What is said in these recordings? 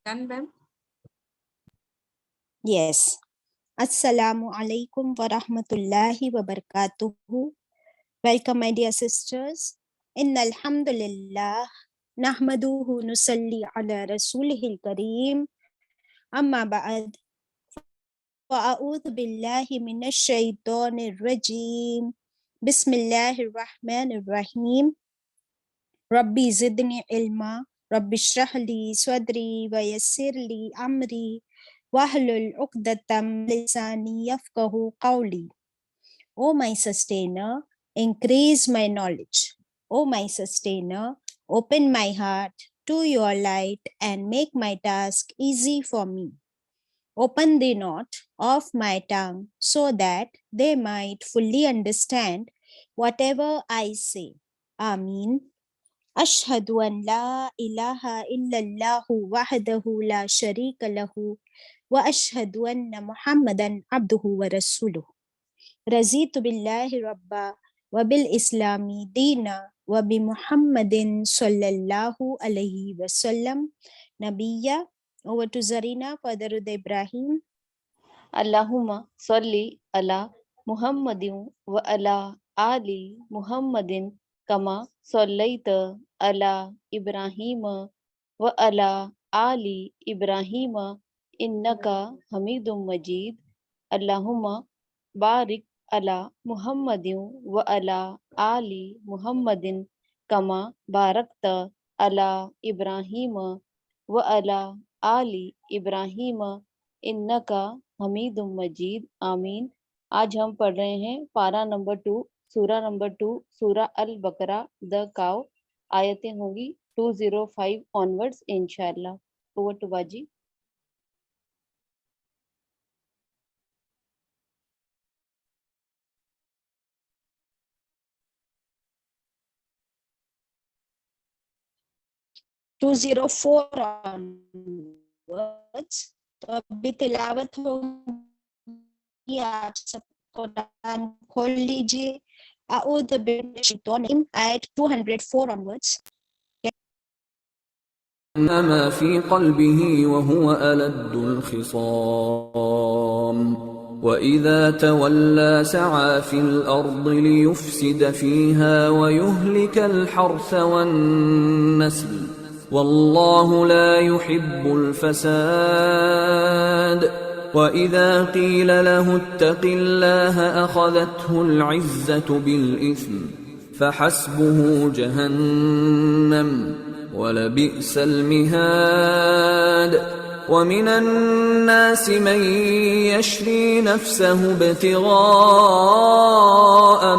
Done, ma'am? Yes. Assalamu alaikum wa rahmatullahi wa barakatuhu. Welcome, my dear sisters. Inna alhamdulillah. Nahmaduhu nusalli ala rasulihil kareem. Amma ba'ad. Fa'a'udhu billahi minash shaitanir rajim. Bismillahir rahmanir rahim. Rabbi zidni ilma. Rabbi shrah li sadri wa yassir li amri. Wahlul uqdatam lisani yafqahu qawli. O my sustainer, increase my knowledge. O my sustainer, open my heart to your light and make my task easy for me. Open the knot of my tongue so that they might fully understand whatever I say. Ameen. Ashhadu an la ilaha illallahu wahdahu la sharika lahu wa ashhadu anna Muhammadan abduhu wa rasuluh. Razitu billahi rabba wa bil islami dina wa bi Muhammadin sallallahu alayhi wa sallam nabiyya. Over to Zarina for Darud Ibrahim. Allahumma salli ala Muhammadin wa ala ali Muhammadin kama sallaita ala Ibrahim wa ala ali Ibrahim innaka Hamidum Majid. Allahumma barik ala Muhammadin wa ala ali Muhammadin kama barakta ala Ibrahim wa ala ali Ibrahim innaka حمید مجید آمین. آج ہم پڑھ رہے ہیں پارہ number 2 سورہ number 2 سورہ البقرہ the cow. آیتیں ہوں گی 205 onwards انشاءاللہ. over to باجی. onwards. تو ابھی تلاوت ہوگی. آپ سب قرآن کھول لیجئے. اعوذ باللہ من الشیطان الرجیم آیت 204 onwards. ما في قلبه وهو ألد الخصام وإذا تولى سعى في الأرض ليفسد فيها ويهلك الحرث والنسل والله لا يحب الفساد وإذا قيل له اتق الله أخذته العزة بالإثم فحسبه جهنم وَلَبِئْسَ الْمِهَادُ وَمِنَ النَّاسِ مَن يَشْرِي نَفْسَهُ ابْتِغَاءَ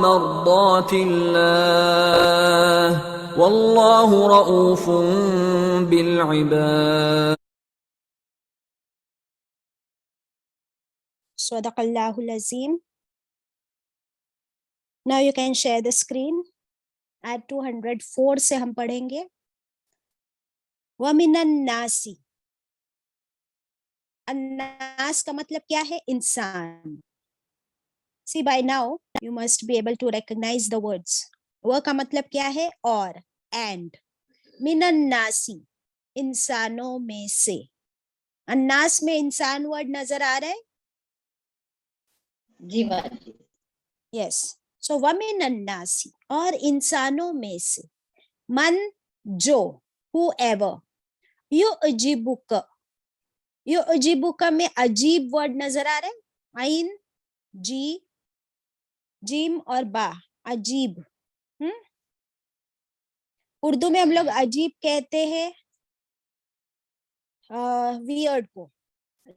مَرْضَاتِ اللَّهِ وَاللَّهُ رَءُوفٌ بِالْعِبَادِ. صدق اللہ العظیم. Now you can share the screen. At 204 سے ہم پڑھیں گے. وَمِنَ النَّاسِ. الناس کا مطلب کیا ہے؟ انسان. See, by now you must be able to recognize the words. وہ کا مطلب کیا ہے؟ اور. And. من الناس. انسانوں میں سے. الناس میں انسان ورڈ نظر آ رہا ہے؟ جی باجی. Yes. So وَمِنَ النَّاسِ. اور انسانوں میں سے. من جو. whoever. یعجبک. یعجبک میں عجیب ورڈ نظر آ رہا ہے؟ عین جی جیم اور با. عجیب. اردو میں ہم لوگ عجیب کہتے ہیں ویئرڈ کو،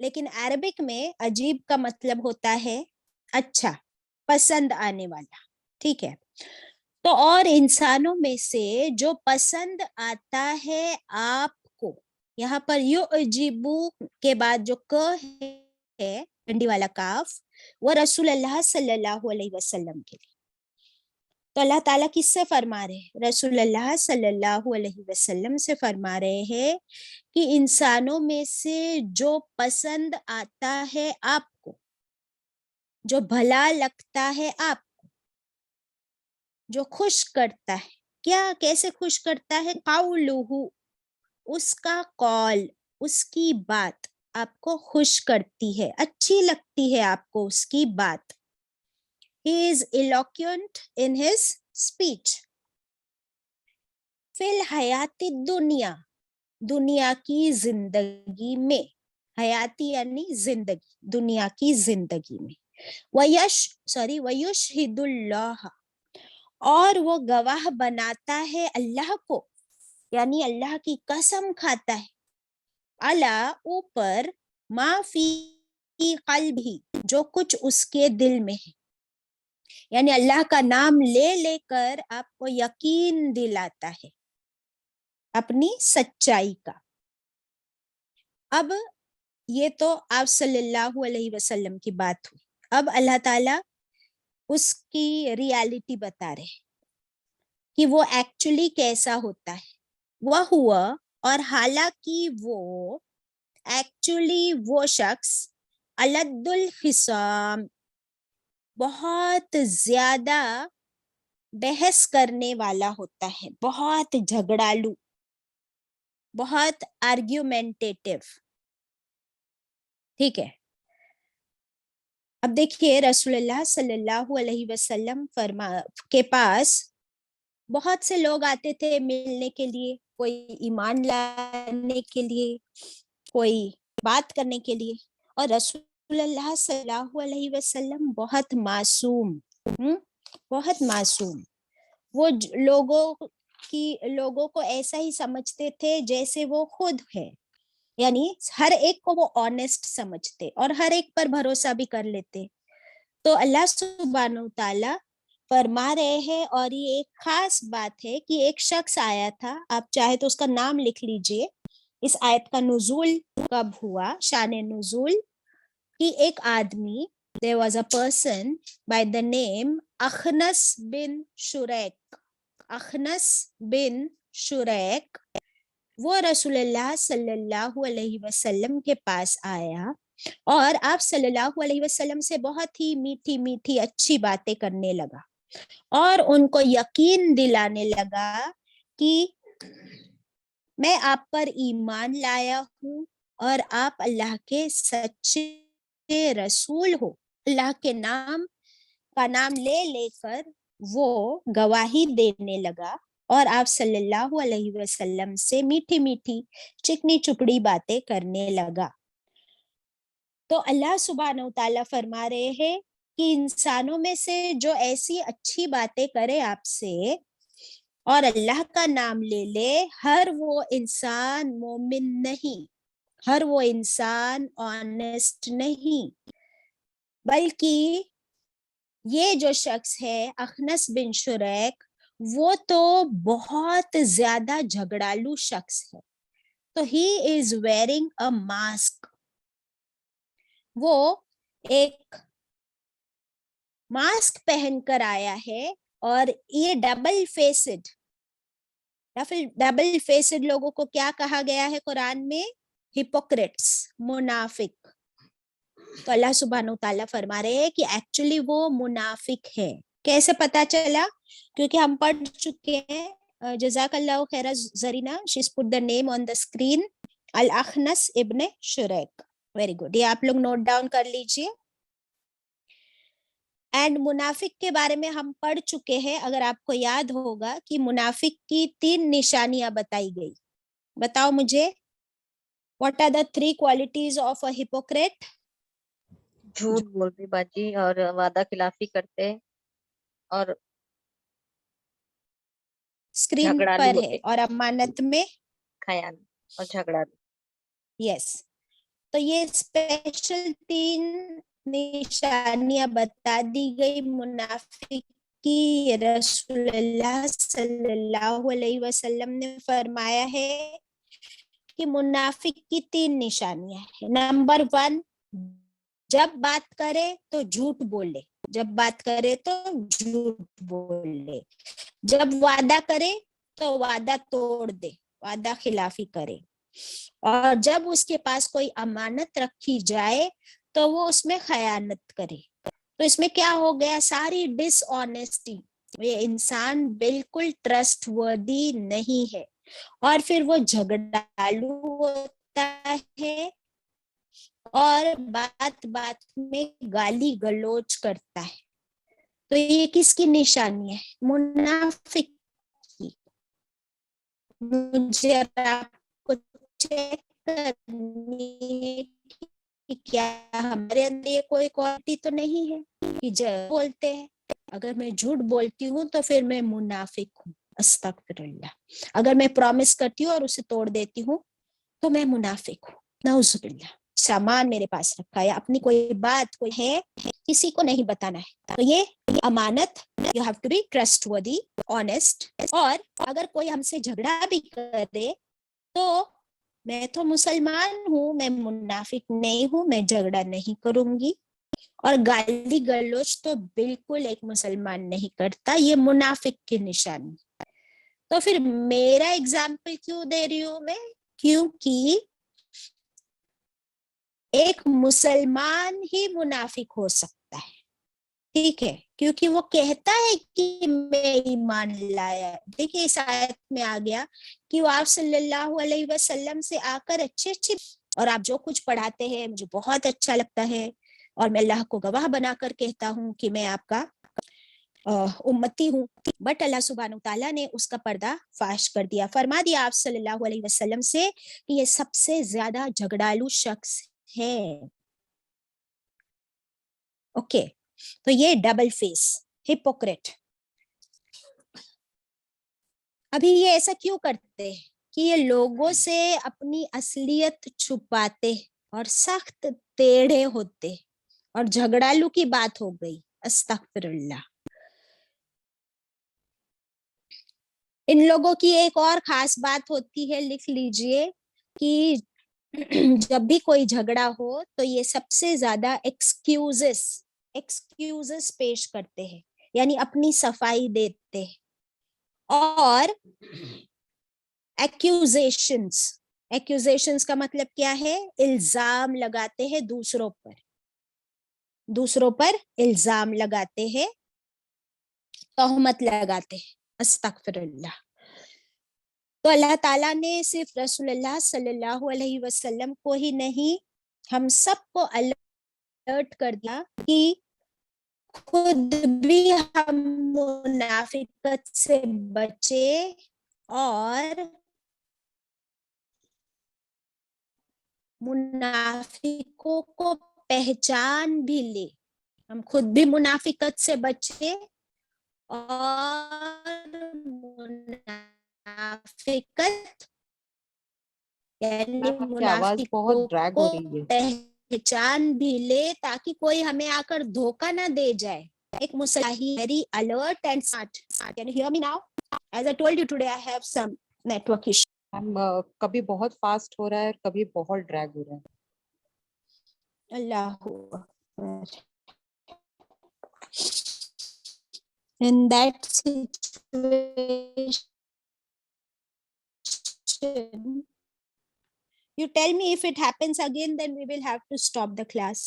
لیکن عربک میں عجیب کا مطلب ہوتا ہے اچھا، پسند آنے والا. ٹھیک ہے. تو اور انسانوں میں سے جو پسند آتا ہے آپ کو. یہاں پر یعجبو کے بعد جو ک ہے ڈنڈی والا کاف، وہ رسول اللہ صلی اللہ علیہ وسلم کے لیے. تو اللہ تعالیٰ کس سے فرما رہے ہیں؟ رسول اللہ صلی اللہ علیہ وسلم سے فرما رہے ہیں کہ انسانوں میں سے جو پسند آتا ہے آپ کو، جو بھلا لگتا ہے آپ کو، جو خوش کرتا ہے. کیا کیسے خوش کرتا ہے؟ قولہ، اس کا قول، اس کی بات آپ کو خوش کرتی ہے, اچھی لگتی ہے آپ کو اس کی بات. He is eloquent in his speech. فی الحیات الدنیا, دنیا کی زندگی میں, حیاتی یعنی زندگی, دنیا کی زندگی میں. وَيُشْهِدُ اللَّهَ, اور وہ گواہ بناتا ہے اللہ کو, یعنی اللہ کی قسم کھاتا ہے, علی اوپر, ما فی قلبہ, جو کچھ اس کے دل میں ہے. یعنی اللہ کا نام لے لے کر آپ کو یقین دلاتا ہے اپنی سچائی کا. اب یہ تو آپ صلی اللہ علیہ وسلم کی بات ہوئی. اب اللہ تعالیٰ اس کی ریالٹی بتا رہے کہ وہ ایکچولی کیسا ہوتا ہے. وہ ہوا, اور حالانکہ وہ ایکچولی وہ شخص, الد الخصام, بہت زیادہ بحث کرنے والا ہوتا ہے, بہت جھگڑالو, بہت آرگیومنٹیٹیو. ٹھیک ہے. اب دیکھیے رسول اللہ صلی اللہ علیہ وسلم کے پاس بہت سے لوگ آتے تھے ملنے کے لیے, کوئی ایمان لانے کے لیے, کوئی بات کرنے کے لیے, اور رسول اللہ صلی اللہ علیہ وسلم بہت معصوم, بہت معصوم. وہ لوگوں کو ایسا ہی سمجھتے تھے جیسے وہ خود ہے, یعنی ہر ایک کو وہ آنےسٹ سمجھتے اور ہر ایک پر بھروسہ بھی کر لیتے. تو اللہ سبحانہ و تعالی فرما رہے ہیں, اور یہ ایک خاص بات ہے کہ ایک شخص آیا تھا, آپ چاہے تو اس کا نام لکھ لیجئے. اس آیت کا نزول کب ہوا, شان نزول, کہ ایک آدمی, there was a person by the name اخنس بن شریک. اخنس بن شریک, وہ رسول اللہ صلی اللہ علیہ وسلم کے پاس آیا اور آپ صلی اللہ علیہ وسلم سے بہت ہی میٹھی میٹھی اچھی باتیں کرنے لگا, اور ان کو یقین دلانے لگا کہ میں آپ پر ایمان لایا ہوں اور آپ اللہ کے سچے رسول ہو. اللہ کے نام کا نام لے لے کر وہ گواہی دینے لگا, اور آپ صلی اللہ علیہ وسلم سے میٹھی میٹھی چکنی چپڑی باتیں کرنے لگا. تو اللہ سبحانہ و تعالیٰ فرما رہے ہیں کہ انسانوں میں سے جو ایسی اچھی باتیں کرے آپ سے اور اللہ کا نام لے لے, ہر وہ انسان مومن نہیں, ہر وہ انسان آنےسٹ نہیں, بلکہ یہ جو شخص ہے اخنس بن شریک, وہ تو بہت زیادہ جھگڑالو شخص ہے. تو ہی از ویئرنگ اے ماسک, وہ ایک ماسک پہن کر آیا ہے, اور یہ ڈبل فیسڈ لوگوں کو کیا کہا گیا ہے قرآن میں؟ ہپوکریٹس, منافق. تو اللہ سبحانہ تعالیٰ فرما رہے ہیں کہ ایکچولی وہ منافق ہے. کیسے پتا چلا؟ کیونکہ ہم پڑھ چکے ہیں. جزاک اللہ خیر Zarina, she's put the name on the screen, الاخنس ابن شریک. ویری گڈ, یہ آپ لوگ نوٹ ڈاؤن کر لیجئے. اینڈ منافق کے بارے میں ہم پڑھ چکے ہیں, اگر آپ کو یاد ہوگا کہ منافق کی 3 نشانیاں بتائی گئی. بتاؤ مجھے, what are the 3 qualities of a hypocrite؟ جھوٹ بولتے باجی, اور وعدہ خلافی کرتے, اور اسکرین پر ہے, اور امانت میں خیانت اور جھگڑا. یس. تو یہ اسپیشل 3 نشانیاں بتا دی گئی منافق کی. رسول اللہ صلی اللہ علیہ وسلم نے فرمایا ہے کہ منافق کی 3 نشانیاں ہیں. نمبر 1, جب بات کرے تو جھوٹ بولے, جب بات کرے تو جھوٹ بولے, جب وعدہ کرے تو وعدہ توڑ دے, وعدہ خلافی کرے, اور جب اس کے پاس کوئی امانت رکھی جائے تو وہ اس میں خیانت کرے. تو اس میں کیا ہو گیا؟ ساری ڈس آنےسٹی. یہ انسان بالکل ٹرسٹ وردی نہیں ہے, اور پھر وہ جھگڑالو ہوتا کرتا ہے اور بات بات میں گالی گلوچ کرتا ہے. تو یہ کس کی نشانی ہے؟ منافق کی. مجھے آپ کو چیک کرنی ہے کہ کیا ہمارے اندر یہ کوئی کوالٹی تو نہیں ہے کہ جب بولتے ہیں. اگر میں جھوٹ بولتی ہوں تو پھر میں منافق ہوں. استغفر اللہ. اگر میں پرومس کرتی ہوں اور اسے توڑ دیتی ہوں تو میں منافق ہوں. نعوذ باللہ. سامان میرے پاس رکھا ہے, اپنی کوئی بات کوئی ہے کسی کو نہیں بتانا ہے. تو یہ امانت. You have to be trustworthy, honest. اور اگر کوئی ہم سے جھگڑا بھی کرے تو میں تو مسلمان ہوں, میں منافق نہیں ہوں, میں جھگڑا نہیں کروں گی. اور گالی گلوچ تو بالکل ایک مسلمان نہیں کرتا, یہ منافق کی نشانی. تو پھر میرا ایگزامپل کیوں دے رہی ہوں میں؟ کیونکہ ایک مسلمان ہی منافق ہو سکتا ہے. ٹھیک ہے, کیونکہ وہ کہتا ہے کہ میں ایمان لایا. دیکھیے اس آیت میں آ گیا کہ وہ آپ صلی اللہ علیہ وسلم سے آ کر اچھے اور آپ جو کچھ پڑھاتے ہیں مجھے بہت اچھا لگتا ہے, اور میں اللہ کو گواہ بنا کر کہتا ہوں کہ میں آپ کا امتی ہوں. بٹ اللہ سبحانہ تعالیٰ نے اس کا پردہ فاش کر دیا. فرما دیا آپ صلی اللہ علیہ وسلم سے کہ یہ سب سے زیادہ جھگڑالو شخص ہے. اوکے, تو یہ ڈبل فیس, ہپوکریٹ. ابھی یہ ایسا کیوں کرتے ہیں کہ یہ لوگوں سے اپنی اصلیت چھپاتے اور سخت ٹیڑھے ہوتے, اور جھگڑالو کی بات ہو گئی. استغفر اللہ. ان لوگوں کی ایک اور خاص بات ہوتی ہے, لکھ لیجئے, کہ جب بھی کوئی جھگڑا ہو تو یہ سب سے زیادہ ایکسکیوزز پیش کرتے ہیں, یعنی اپنی صفائی دیتے ہیں. اور ایکوزیشنز کا مطلب کیا ہے؟ الزام لگاتے ہیں دوسروں پر الزام لگاتے ہیں, تہمت لگاتے ہیں. استغفر اللہ. تو اللہ تعالیٰ نے صرف رسول اللہ صلی اللہ علیہ وسلم کو ہی نہیں, ہم سب کو الرٹ کر دیا کہ خود بھی ہم منافقت سے بچے اور منافقوں کو پہچان بھی لے. ہم خود بھی منافقت سے بچے اور منافقت یعنی میم آپ کی آواز بہت منافقوں ڈریگ کو ہو رہی ہے. پہچان بھی لے, تاکہ کوئی ہمیں آ کر دھوکہ نہ دے جائے. ایک مسلحی very alert and smart. Can you hear me now? As I told you today, I have some network issue. میم کبھی بہت فاسٹ ہو رہا ہے اور کبھی بہت ڈریگ ہو رہا ہے. اللہ اکبر. In that situation, you tell me if it happens again, then we will have to stop the class.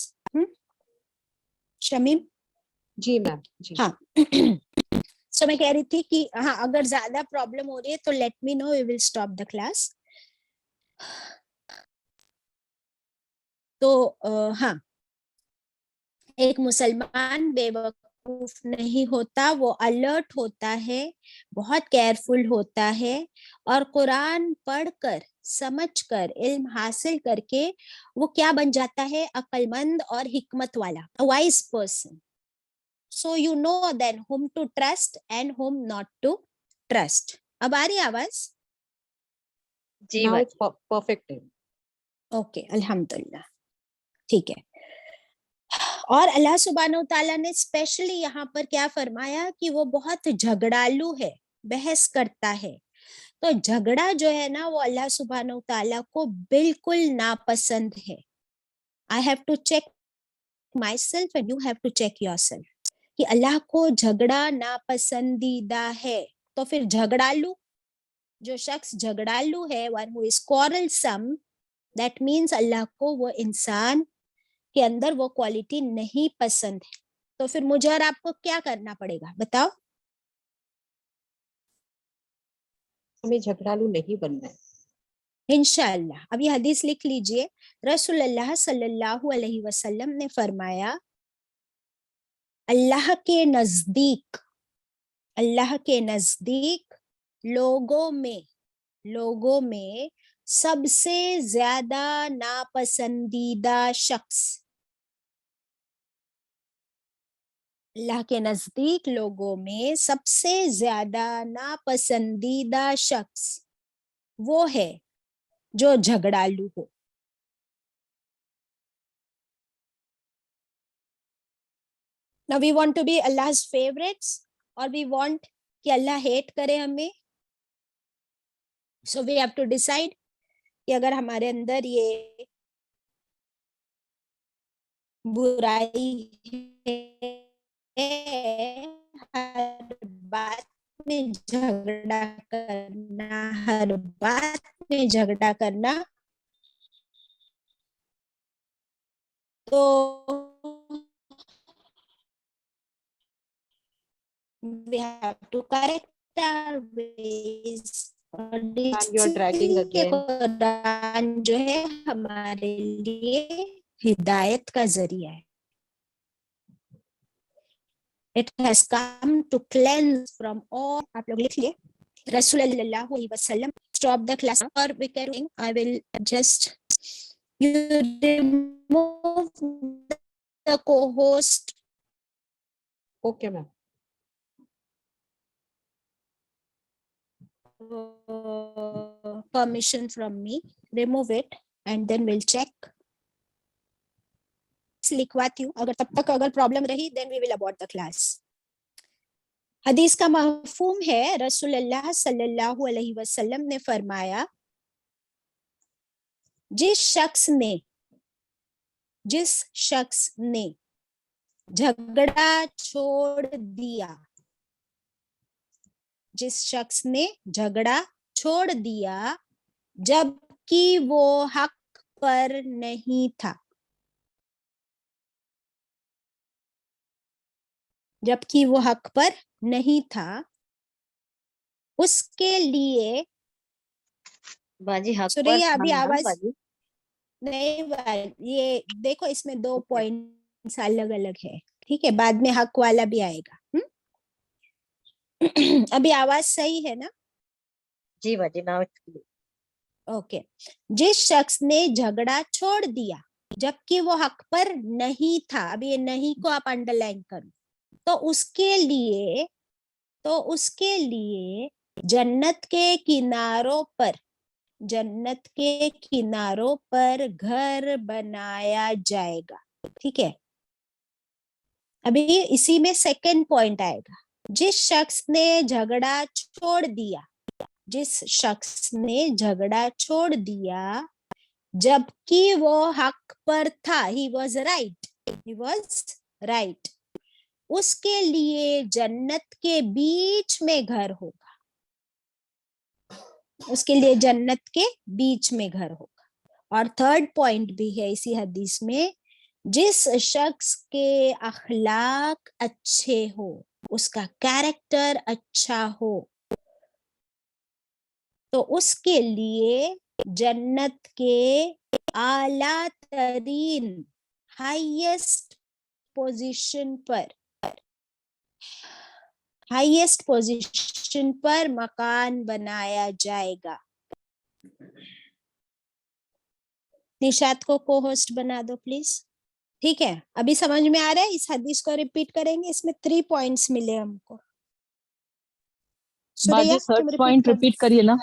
Shamim. جی میم جی. ہاں سو میں کہہ رہی تھی کہ ہاں اگر زیادہ پرابلم ہو رہی ہے تو let me know, we will stop the class. تو ہاں, ایک مسلمان بے وقوف نہیں ہوتا, وہ الرٹ ہوتا ہے, بہت کیئرفل ہوتا ہے, اور قرآن پڑھ کر سمجھ کر علم حاصل کر کے وہ کیا بن جاتا ہے؟ عقل مند اور حکمت والا, wise person. So you know then whom to trust and whom not to trust. اب آ رہی آواز؟ جی Now it's باجی. perfect. اوکے, الحمدللہ. ٹھیک ہے. اور اللہ سبحانہ و تعالیٰ نے اسپیشلی یہاں پر کیا فرمایا کہ وہ بہت جھگڑالو ہے, بحث کرتا ہے. تو جھگڑا جو ہے نا وہ اللہ سبحانہ و تعالیٰ کو بالکل ناپسند ہے. I have to check myself and you have to check yourself. کہ اللہ کو جھگڑا ناپسندیدہ ہے. تو پھر جھگڑالو, جو شخص جھگڑالو ہے, one who is quarrelsome, that means اللہ کو وہ انسان کے اندر وہ کوالٹی نہیں پسند ہے. تو پھر مجھے اور آپ کو کیا کرنا پڑے گا بتاؤ؟ ہمیں جھگڑالو نہیں بننا ہے. इंशाअल्लाह। अब ये हदीस लिख लीजिए। रसूलुल्लाह सल्लल्लाहु अलैहि वसल्लम ने फरमाया, अल्लाह के नजदीक लोगों में सबसे ज्यादा नापसंदीदा शख्स, अल्लाह के नजदीक लोगों में सबसे ज्यादा नापसंदीदा शख्स वो है जो झगड़ालू हो। Now we want to be Allah's favorites or we want कि अल्लाह हेट करे हमें. So we have to decide कि अगर हमारे अंदर ये बुराई है, हर बात में झगड़ा करना, तो we have to correct our ways. और you're dragging इसलिए again. कुरान जो है हमारे लिए हिदायत का जरिया है. It has come to cleanse from all. आप लोग लिख लिए. रसूलुल्लाह वसल्लम. Stop the class or we can. I will just you remove the co-host. Okay, ma'am. Permission from me. Remove it and then we'll check. लिखवाती हूँ. अगर तब तक अगर प्रॉब्लम रही then we will abort the class. हदीस का मफ़हूम है, रसूलुल्लाह सल्लल्लाहु अलैहि वसल्लम ने फरमाया, जिस शख्स ने झगड़ा छोड़ दिया, जिस शख्स ने झगड़ा छोड़ दिया जबकि वो हक पर नहीं था, जबकि वो हक पर नहीं था, उसके लिए बाजी हक पर सुरैया अभी था ना आवाज बाजी? नहीं, ये देखो इसमें दो पॉइंट्स अलग अलग है. ठीक है, बाद में हक वाला भी आएगा. अभी आवाज सही है ना? जी बाजी, नाउ इट्स क्लियर. ओके. जिस शख्स ने झगड़ा छोड़ दिया जबकि वो हक पर नहीं था, अभी ये नहीं को आप अंडरलाइन करो, तो उसके लिए जन्नत के किनारों पर घर बनाया जाएगा. ठीक है, अभी इसी में सेकंड पॉइंट आएगा. जिस शख्स ने झगड़ा छोड़ दिया जबकि वो हक पर था, he was right, उसके लिए जन्नत के बीच में घर होगा. उसके लिए जन्नत के बीच में घर होगा. और थर्ड पॉइंट भी है इसी हदीस में, जिस शख्स के अखलाक अच्छे हो, उसका कैरेक्टर अच्छा हो, तो उसके लिए जन्नत के आला तरीन हाईएस्ट पोजीशन पर मकान बनाया जाएगा. निशात को को होस्ट बना दो प्लीज. ठीक है, अभी समझ में आ रहा है? इस हदीस को रिपीट करेंगे. इसमें 3 पॉइंट्स मिले हमको. सुरैया तुम रिपीट करिए ना.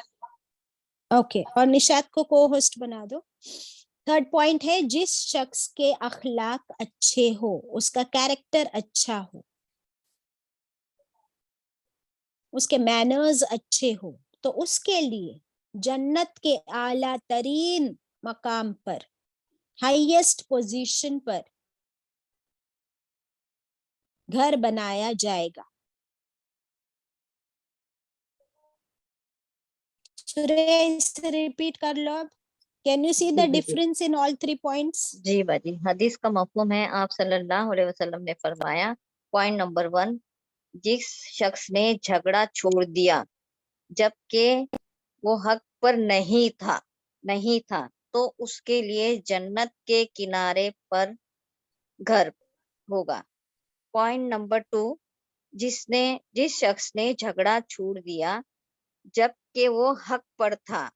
ओके. और निशात को को होस्ट बना दो. थर्ड पॉइंट है, जिस शख्स के अखलाक अच्छे हो, उसका कैरेक्टर अच्छा हो, उसके मैनर्स अच्छे हो, तो उसके लिए जन्नत के आला तरीन मकाम पर, हाईएस्ट पोजीशन पर घर बनाया जाएगा. सुरेश रिपीट कर लो अब. Can you see the difference in all 3 points? जी बाजी, हदीस का मफहूम है, आप सल्लल्लाहु अलैहि वसल्लम ने फरमाया, पॉइंट नंबर 1, जिस शख्स ने झगड़ा छोड़ दिया जबकि वो हक पर नहीं था, نہیں تھا تو اس کے لیے جنت کے کنارے پر گھر ہوگا. پوائنٹ نمبر 2، جس شخص نے جھگڑا چھوڑ دیا جب کہ وہ حق پر تھا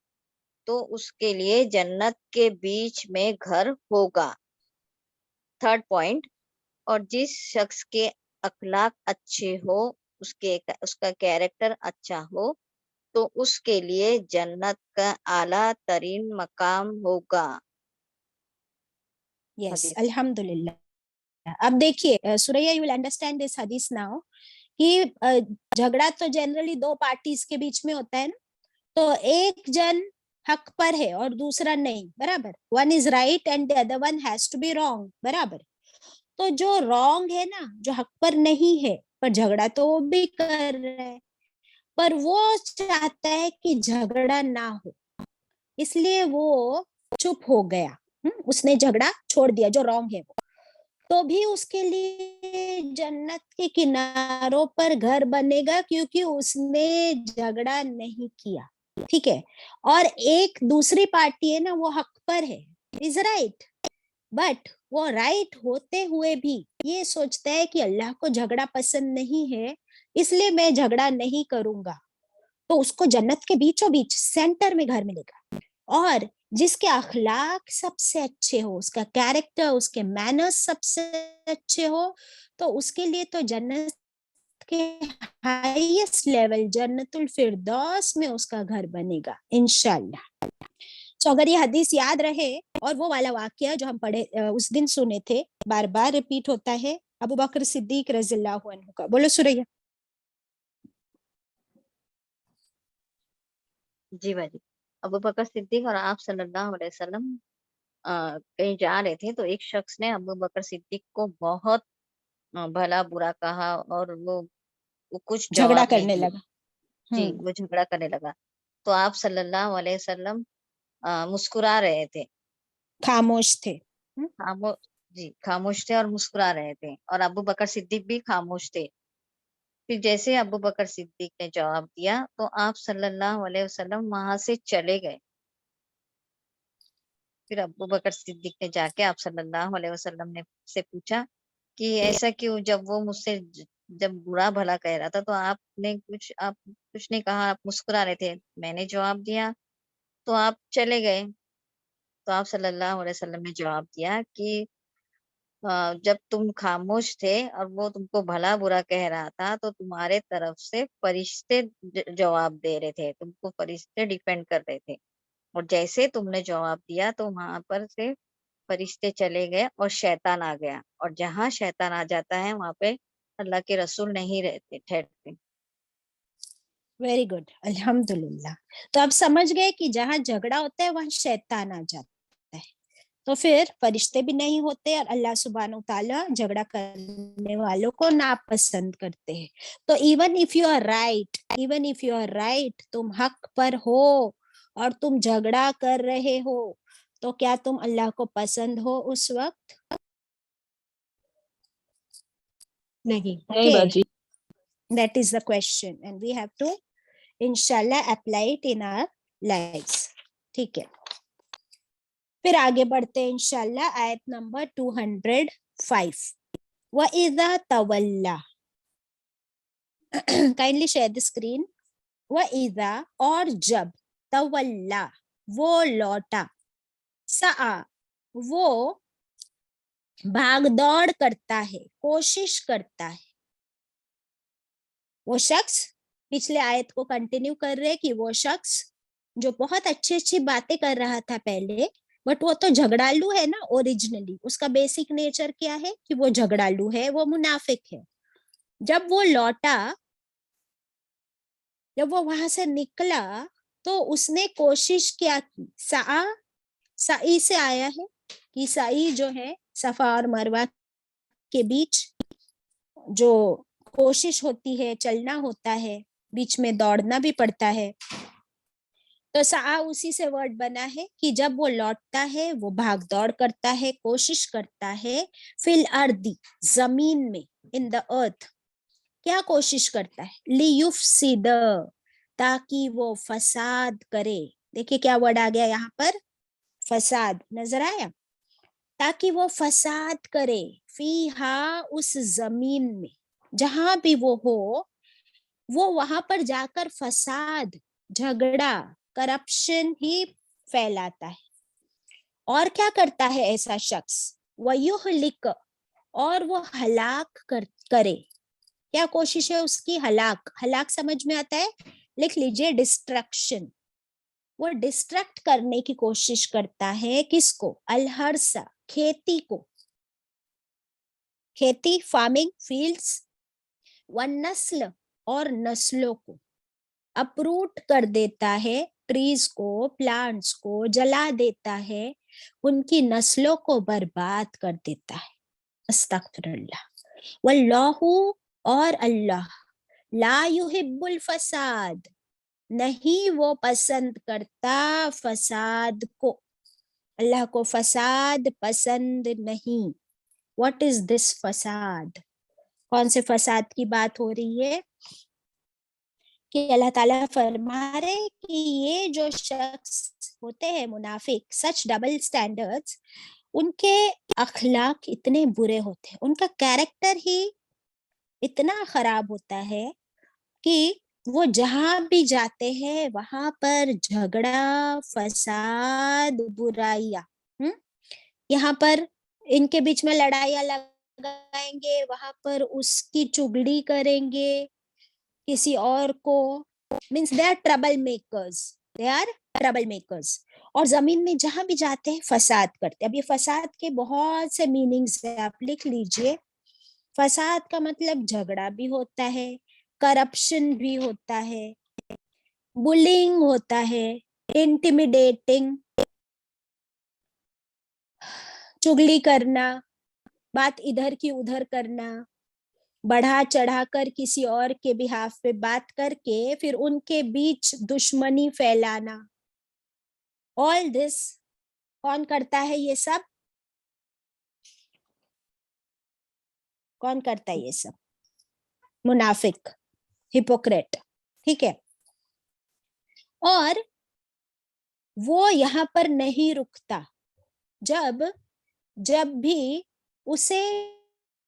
تو اس کے لیے جنت کے بیچ میں گھر ہوگا. تھرڈ پوائنٹ، اور جس شخص کے اخلاق اچھے ہو، اس کا کیریکٹر اچھا ہو تو اس کے لیے جنت کا اعلیٰ ترین مقام ہوگا. Yes, حدیث. Alhamdulillah. اب دیکھیے سوریا یو ول انڈرسٹینڈ دس حدیث ناؤ کہ جھگڑا تو جنرلی دو پارٹیز کے بیچ میں ہوتا ہے نا، تو ایک جن حق پر ہے اور دوسرا نہیں، برابر. One is right and the other one has to be wrong، برابر. تو جو رانگ ہے نا، جو حق پر نہیں ہے، پر جھگڑا تو وہ بھی کر رہا ہے، پر وہ چاہتا ہے کہ جھگڑا نہ ہو، اس لیے وہ چپ ہو گیا، اس نے جھگڑا چھوڑ دیا جو رانگ ہے وہ. تو بھی اس کے لیے جنت کے کناروں پر گھر بنے گا کیونکہ اس نے جھگڑا نہیں کیا، ٹھیک ہے. اور ایک دوسری پارٹی ہے نا، وہ حق پر ہے، از رائٹ، بٹ وہ رائٹ ہوتے ہوئے بھی یہ سوچتا ہے کہ اللہ کو جھگڑا پسند نہیں ہے، اس لیے میں جھگڑا نہیں کروں گا، تو اس کو جنت کے بیچوں بیچ سینٹر میں گھر ملے گا. اور جس کے اخلاق سب سے اچھے ہو، اس کا کیریکٹر، اس کے مینرز سب سے اچھے ہو، تو اس کے لیے تو جنت کے ہائیسٹ لیول جنت الفردوس میں اس کا گھر بنے گا انشاءاللہ. تو اگر یہ حدیث یاد رہے اور وہ والا واقعہ جو ہم پڑھے اس دن سنے تھے، بار بار ریپیٹ ہوتا ہے، ابو بکر صدیق رضی اللہ عنہ کا. بولو سوریا. جی بھائی. ابو بکر صدیق اور آپ صلی اللہ علیہ وسلم کہیں جا رہے تھے تو ایک شخص نے ابو بکر صدیق کو بہت بھلا برا کہا اور وہ کچھ جھگڑا جواب نہیں کرنے دیا. لگا. جی، وہ جھگڑا کرنے لگا تو آپ صلی اللہ علیہ وسلم مسکرا رہے تھے. خاموش تھے. خاموش تھے اور مسکرا رہے تھے، اور ابو بکر صدیق بھی خاموش تھے. پھر جیسے ابو بکر صدیق نے جواب دیا تو آپ صلی اللہ علیہ وسلم وہاں سے چلے گئے. پھر ابو بکر صدیق نے جا کے آپ صلی اللہ علیہ وسلم نے سے پوچھا کہ ایسا کیوں، جب وہ مجھ سے جب برا بھلا کہہ رہا تھا تو آپ کچھ نہیں کہا، آپ مسکرا رہے تھے. میں نے جواب دیا تو آپ چلے گئے. تو آپ صلی اللہ علیہ وسلم نے جواب دیا کہ جب تم خاموش تھے اور وہ تم کو بھلا برا کہہ رہا تھا تو تمہارے طرف سے فرشتے جواب دے رہے تھے، تم کو فرشتے ڈیپینڈ کر رہے تھے، اور جیسے تم نے جواب دیا تو وہاں پر سے فرشتے چلے گئے اور شیطان آ گیا، اور جہاں شیطان آ جاتا ہے وہاں پہ اللہ کے رسول نہیں رہتے ٹھہرتے. ویری گڈ، الحمدللہ. تو اب سمجھ گئے کہ جہاں جھگڑا ہوتا ہے وہاں شیطان آ جاتا ہے، تو پھر فرشتے بھی نہیں ہوتے، اور اللہ سبحانہ وتعالیٰ جھگڑا کرنے والوں کو ناپسند کرتے ہیں. تو even if you are right, تم حق پر ہو اور تم جھگڑا کر رہے ہو، تو کیا تم اللہ کو پسند ہو اس وقت؟ نہیں باجی. That is the question and we have to inshallah apply it in our lives. ٹھیک ہے، پھر آگے بڑھتے ہیں انشاءاللہ آیت نمبر 205. وَإِذَا تَوَلَّى kindly share the screen. وَإِذَا اور جب، تَوَلَّى وہ لوٹا، سعى وہ بھاگ دوڑ کرتا ہے، کوشش کرتا ہے. وہ شخص، پچھلے آیت کو کنٹینیو کر رہے کہ وہ شخص جو بہت اچھی باتیں کر رہا تھا پہلے، بٹ وہ تو جھگڑالو ہے نا اوریجنلی، اس کا بیسک نیچر کیا ہے کہ وہ جھگڑالو ہے، وہ منافق ہے. جب وہ لوٹا، جب وہ وہاں سے نکلا تو اس نے کوشش کیا کی. سعی سے آیا ہے کہ سعی جو ہے صفا اور مروہ کے بیچ جو کوشش ہوتی ہے، چلنا ہوتا ہے، بیچ میں دوڑنا بھی پڑتا ہے، تو سعی اسی سے ورڈ بنا ہے کہ جب وہ لوٹتا ہے، وہ بھاگ دوڑ کرتا ہے، کوشش کرتا ہے، فی الارض زمین میں، ان دا ارتھ. کیا کوشش کرتا ہے؟ لیفسد تاکہ وہ فساد کرے، देखिए क्या वर्ड आ गया यहाँ पर, फसाद, नजर आया, ताकि वो फसाद करे, फीहा, उस जमीन में, जहां भी वो हो, वो वहां पर जाकर फसाद, झगड़ा, करप्शन ही फैलाता है। और क्या करता है ऐसा शख्स, वयुहलिक, और वो हलाक करे, क्या कोशिश है उसकी, हलाक, हलाक समझ में आता है, लिख लीजिए, डिस्ट्रक्शन, वो डिस्ट्रैक्ट करने की कोशिश करता है, किसको, अलहरसा, खेती को, खेती, फार्मिंग, फील्ड्स, वन नस्ल, और नस्लों को, अपरूट कर देता है, ट्रीज को, प्लांट्स को जला देता है, उनकी नस्लों को बर्बाद कर देता है। अस्तगफिरुल्लाह। वल्लाहु, और अल्लाह, ला युहिब्बुल फसाद, नहीं वो पसंद करता फसाद को, अल्लाह को फसाद पसंद नहीं। व्हाट इज दिस फसाद, कौन से फसाद की बात हो रही है, कि अल्लाह ताला फरमा रहे कि ये जो शख्स होते हैं मुनाफिक, सच डबल स्टैंडर्ड्स, उनके अखलाक इतने बुरे होते हैं, उनका कैरेक्टर ही इतना खराब होता है कि वो जहां भी जाते हैं वहां पर झगड़ा, फसाद, बुराइयां, यहाँ पर इनके बीच में लड़ाइयां लगाएंगे, वहां पर उसकी चुगली करेंगे किसी और को, means they are trouble makers, they are trouble makers, और जमीन में जहां भी जाते हैं फसाद करते हैं। अब ये फसाद के बहुत से मीनिंग्स है, आप लिख लीजिए। फसाद का मतलब झगड़ा भी होता है, करप्शन भी होता है, बुलिंग होता है, इंटिमिडेटिंग, चुगली करना, बात इधर की उधर करना, बढ़ा चढ़ा कर किसी और के बिहाफ पे बात करके फिर उनके बीच दुश्मनी फैलाना, ऑल दिस कौन करता है, ये सब कौन करता है, ये सब मुनाफिक, हिपोक्रेट, ठीक है। और वो यहाँ पर नहीं रुकता, जब भी उसे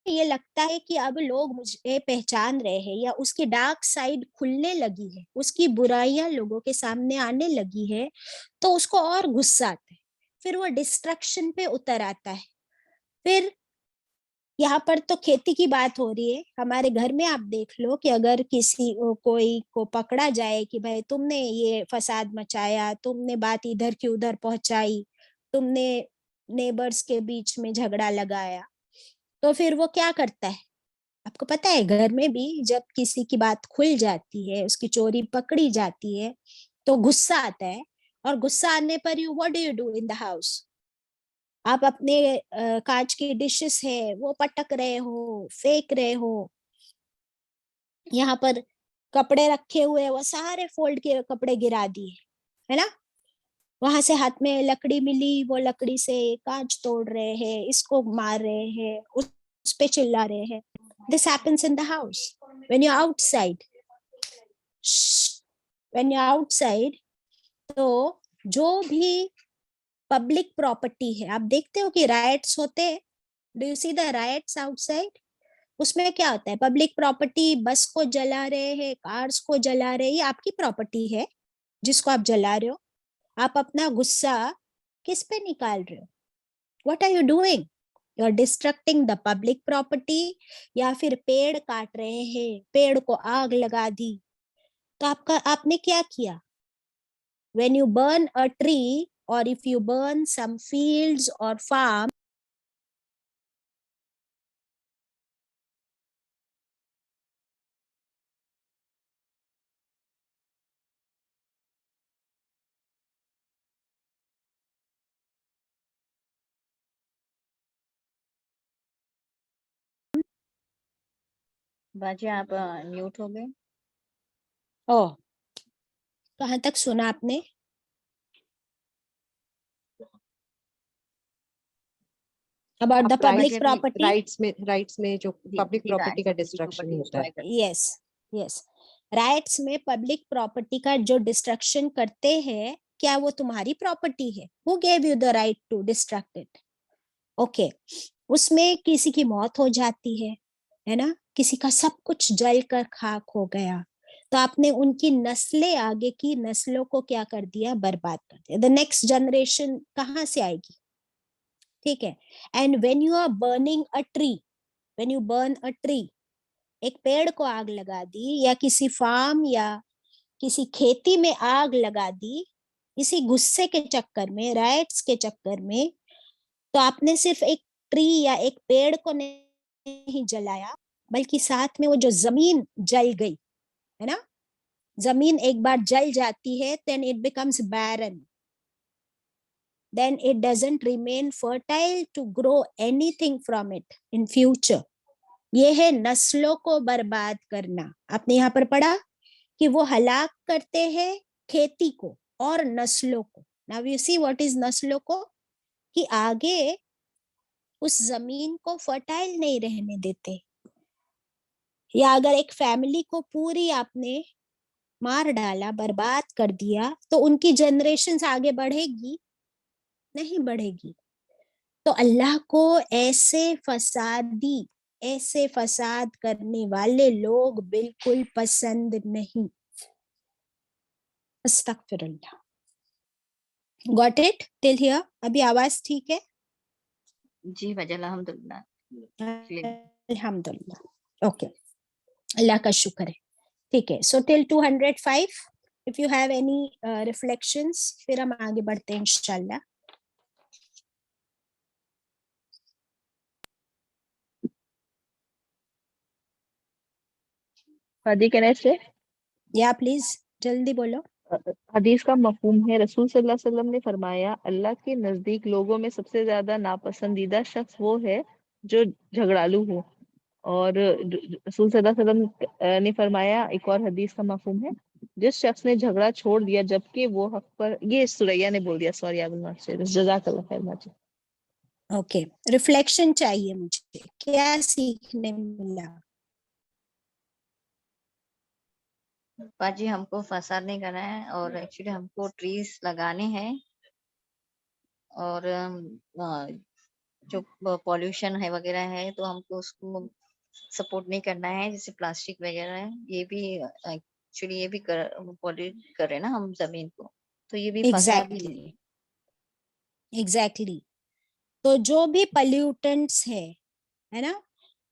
ये लगता है कि अब लोग मुझे पहचान रहे हैं या उसकी डार्क साइड खुलने लगी है, उसकी बुराइयां लोगों के सामने आने लगी है, तो उसको और गुस्सा आता है, फिर वो डिस्ट्रक्शन पे उतर आता है। फिर यहाँ पर तो खेती की बात हो रही है, हमारे घर में आप देख लो कि अगर किसी कोई को पकड़ा जाए कि भाई तुमने ये फसाद मचाया, तुमने बात इधर की उधर पहुंचाई, तुमने नेबर्स के बीच में झगड़ा लगाया, तो फिर वो क्या करता है, आपको पता है, घर में भी जब किसी की बात खुल जाती है, उसकी चोरी पकड़ी जाती है, तो गुस्सा आता है, और गुस्सा आने पर you what do you do in the house, आप अपने कांच की डिशेस है वो पटक रहे हो, फेंक रहे हो, यहाँ पर कपड़े रखे हुए वो सारे फोल्ड के कपड़े गिरा दिए, है ना, वहां से हाथ में लकड़ी मिली, वो लकड़ी से कांच तोड़ रहे हैं, इसको मार रहे हैं, उस पे चिल्ला रहे हैं। This happens in the house. When you're outside, when you're outside, तो जो भी पब्लिक प्रॉपर्टी है, आप देखते हो कि राइट्स होते हैं, do you see the rights outside, उसमें क्या होता है, पब्लिक प्रॉपर्टी, बस को जला रहे हैं, कार्स को जला रहे हैं, ये आपकी प्रॉपर्टी है जिसको आप जला रहे हो, आप अपना गुस्सा किस पे निकाल रहे हो, what are you doing, you are destructing the public property, या फिर पेड़ काट रहे हैं, पेड़ को आग लगा दी, तो आपने क्या किया, when you burn a tree or if you burn some fields or farm, बाजी आप म्यूट हो गए। ओह, कहाँ तक सुना आपने, about the public property, rights में जो पब्लिक प्रॉपर्टी का डिस्ट्रक्शन होता है, yes, राइट्स में पब्लिक प्रॉपर्टी का जो डिस्ट्रक्शन करते हैं, क्या वो तुम्हारी प्रॉपर्टी है? Who gave you the right to distract it? Okay, उसमें किसी की मौत हो जाती है ना, किसी का सब कुछ जल कर खाक हो गया, तो आपने उनकी नस्लें, आगे की नस्लों को क्या कर दिया? बर्बाद कर दिया। द नेक्स्ट जनरेशन कहाँ से आएगी? ठीक है। And when you are burning a tree, when you burn a tree, एक पेड़ को आग लगा दी, या किसी फार्म या किसी खेती में आग लगा दी, इसी गुस्से के चक्कर में, राइट्स के चक्कर में, तो आपने सिर्फ एक ट्री या एक पेड़ को नहीं जलाया, बल्कि साथ में वो जो जमीन जल गई है ना, जमीन एक बार जल जाती है, then it becomes barren, then it doesn't remain fertile to grow anything from it in future. ये है नस्लों को बर्बाद करना। आपने यहाँ पर पढ़ा कि वो हलाक करते हैं खेती को और नस्लों को। Now you see what is नस्लों को, कि आगे उस जमीन को फर्टाइल नहीं रहने देते, या अगर एक फैमिली को पूरी आपने मार डाला, बर्बाद कर दिया, तो उनकी जनरेशन्स आगे बढ़ेगी? नहीं बढ़ेगी। तो अल्लाह को ऐसे फसाद करने वाले लोग बिल्कुल पसंद नहीं। अस्तगफिरुल्लाह। Got it till here? अभी आवाज ठीक है? जी भाजी, अल्हम्दुलिल्लाह। अल्हम्दुलिल्लाह, ओके, अल्लाह का शुक्र है। ठीक है, so till 205 if you have any reflections, फिर हम आगे बढ़ते हैं इंशाल्लाह। हादी कैन आई से? या प्लीज जल्दी बोलो। हदीस का मफहूम है, रसूल सल्लल्लाहु अलैहि वसल्लम ने फरमाया, अल्लाह के नजदीक लोगों में सबसे ज्यादा नापसंदीदा शख्स वो है जो झगड़ालू हो। और रसूल सल्लल्लाहु अलैहि वसल्लम ने फरमाया, एक और हदीस का मफहूम है, जिस शख्स ने झगड़ा छोड़ दिया जबकि वो हक पर, ये सुरैया ने बोल दिया, सॉरी आई विल नॉट से दिस, जज़ाकल्लाह खैर माजी। ओके, रिफ्लेक्शन चाहिए मुझे, क्या सीखने मिला? बाजी हमको फसाद नहीं करना है, और एक्चुअली हमको ट्रीज लगाने हैं, और जो पॉल्यूशन है वगैरह है तो हमको उसको सपोर्ट नहीं करना है, जैसे प्लास्टिक वगैरह है, ये भी एक्चुअली ये भी पॉल्यूट कर रहे हैं ना हम जमीन को, तो ये भी फसाद ही है। एग्जैक्टली। तो जो भी पॉल्यूटेंट्स है ना,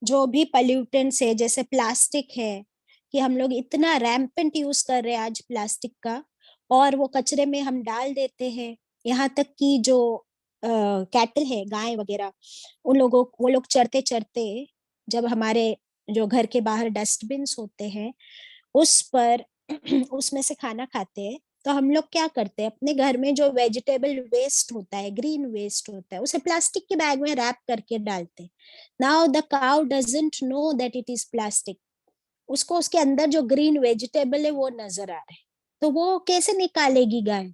जो भी पॉल्यूटेंट्स है, जैसे प्लास्टिक है, कि हम लोग इतना रैम्पेंट यूज कर रहे हैं आज प्लास्टिक का, और वो कचरे में हम डाल देते हैं। यहाँ तक कि जो कैटल है, गाय वगैरह, वो लोग चरते चरते, जब हमारे जो घर के बाहर डस्टबिन्स होते हैं उस पर उसमें से खाना खाते हैं, तो हम लोग क्या करते हैं, अपने घर में जो वेजिटेबल वेस्ट होता है, ग्रीन वेस्ट होता है, उसे प्लास्टिक के बैग में रैप करके डालते हैं। Now the cow doesn't know that it is plastic, उसको उसके अंदर जो ग्रीन वेजिटेबल है वो नजर आ रहा है, तो वो कैसे निकालेगी गाय?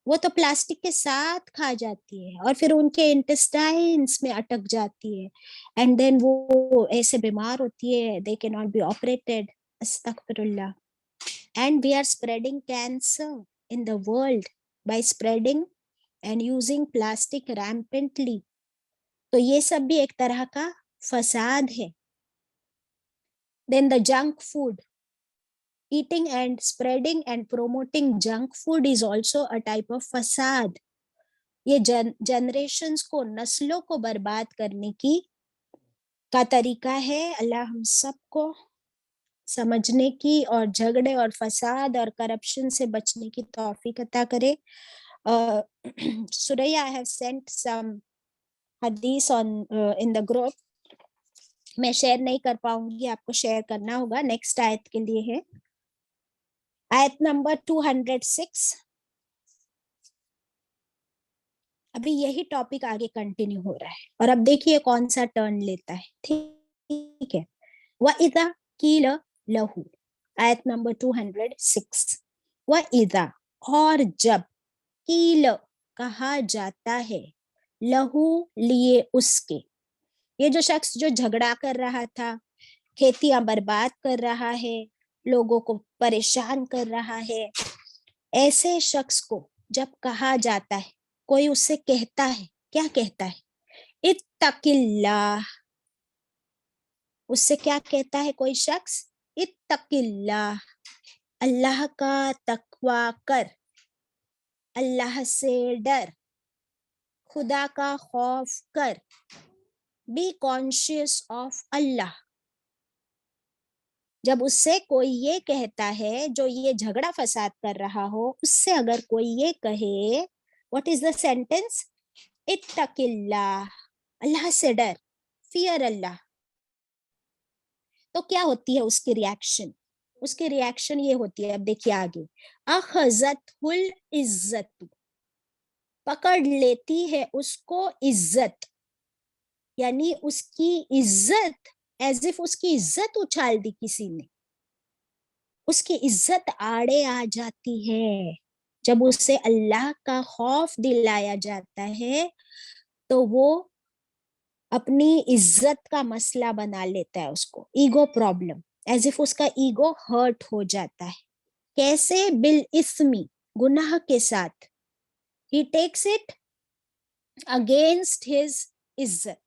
वो तो प्लास्टिक के साथ खा जाती है और फिर उनके इंटेस्टाइन्स में अटक जाती है, एंड देन वो ऐसे बीमार होती है, they can not be operated. अस्तगफिरुल्लाह। And we are spreading cancer in the world by spreading and using plastic rampantly. तो ये सब भी एक तरह का फसाद है। Then the junk food, eating and spreading and promoting junk food is also a type of fasad. ये जनरेशन्स को, नस्लों को बर्बाद करने का तरीका है। अल्लाह हम सबको समझने की और झगड़े और फसाद और करप्शन से बचने की तौफीक अता करे। Suraya, I have sent some hadith on in the group. मैं शेयर नहीं कर पाऊंगी, आपको शेयर करना होगा। नेक्स्ट आयत के लिए है आयत नंबर 206। अभी यही टॉपिक आगे कंटिन्यू हो रहा है, और अब देखिए कौन सा टर्न लेता है। ठीक है, वइज़ा कील लहू, आयत नंबर 206। वइज़ा, और जब, कील कहा जाता है, लहू लिए उसके, ये जो शख्स जो झगड़ा कर रहा था, खेतियां बर्बाद कर रहा है, लोगों को परेशान कर रहा है, ऐसे शख्स को जब कहा जाता है, कोई उससे कहता है, क्या कहता है? इत्तकिल्लाह, उससे क्या कहता है कोई शख्स? इत्तकिल्लाह, अल्लाह का तकवा कर, अल्लाह से डर, खुदा का खौफ कर, बी कॉन्शियस ऑफ अल्लाह। जब उससे कोई ये कहता है, जो ये झगड़ा फसाद कर रहा हो, उससे अगर कोई ये कहे, व्हाट इज द सेंटेंस? इत्तकिल्लाह, अल्लाह से डर, फियर अल्लाह, तो क्या होती है उसकी रिएक्शन? उसकी रिएक्शन ये होती है, अब देखिए आगे, अखज़तहुल इज्जत, पकड़ लेती है उसको इज्जत, यानी उसकी इज्जत, एज इफ उसकी इज्जत उछाल दी किसी ने, उसकी इज्जत आड़े आ जाती है। जब उससे अल्लाह का खौफ दिलाया जाता है तो वो अपनी इज्जत का मसला बना लेता है उसको, ईगो प्रॉब्लम, एज इफ उसका ईगो हर्ट हो जाता है। कैसे? बिल इस्मी, गुनाह के साथ, ही टेक्स इट अगेंस्ट हिज इज्जत,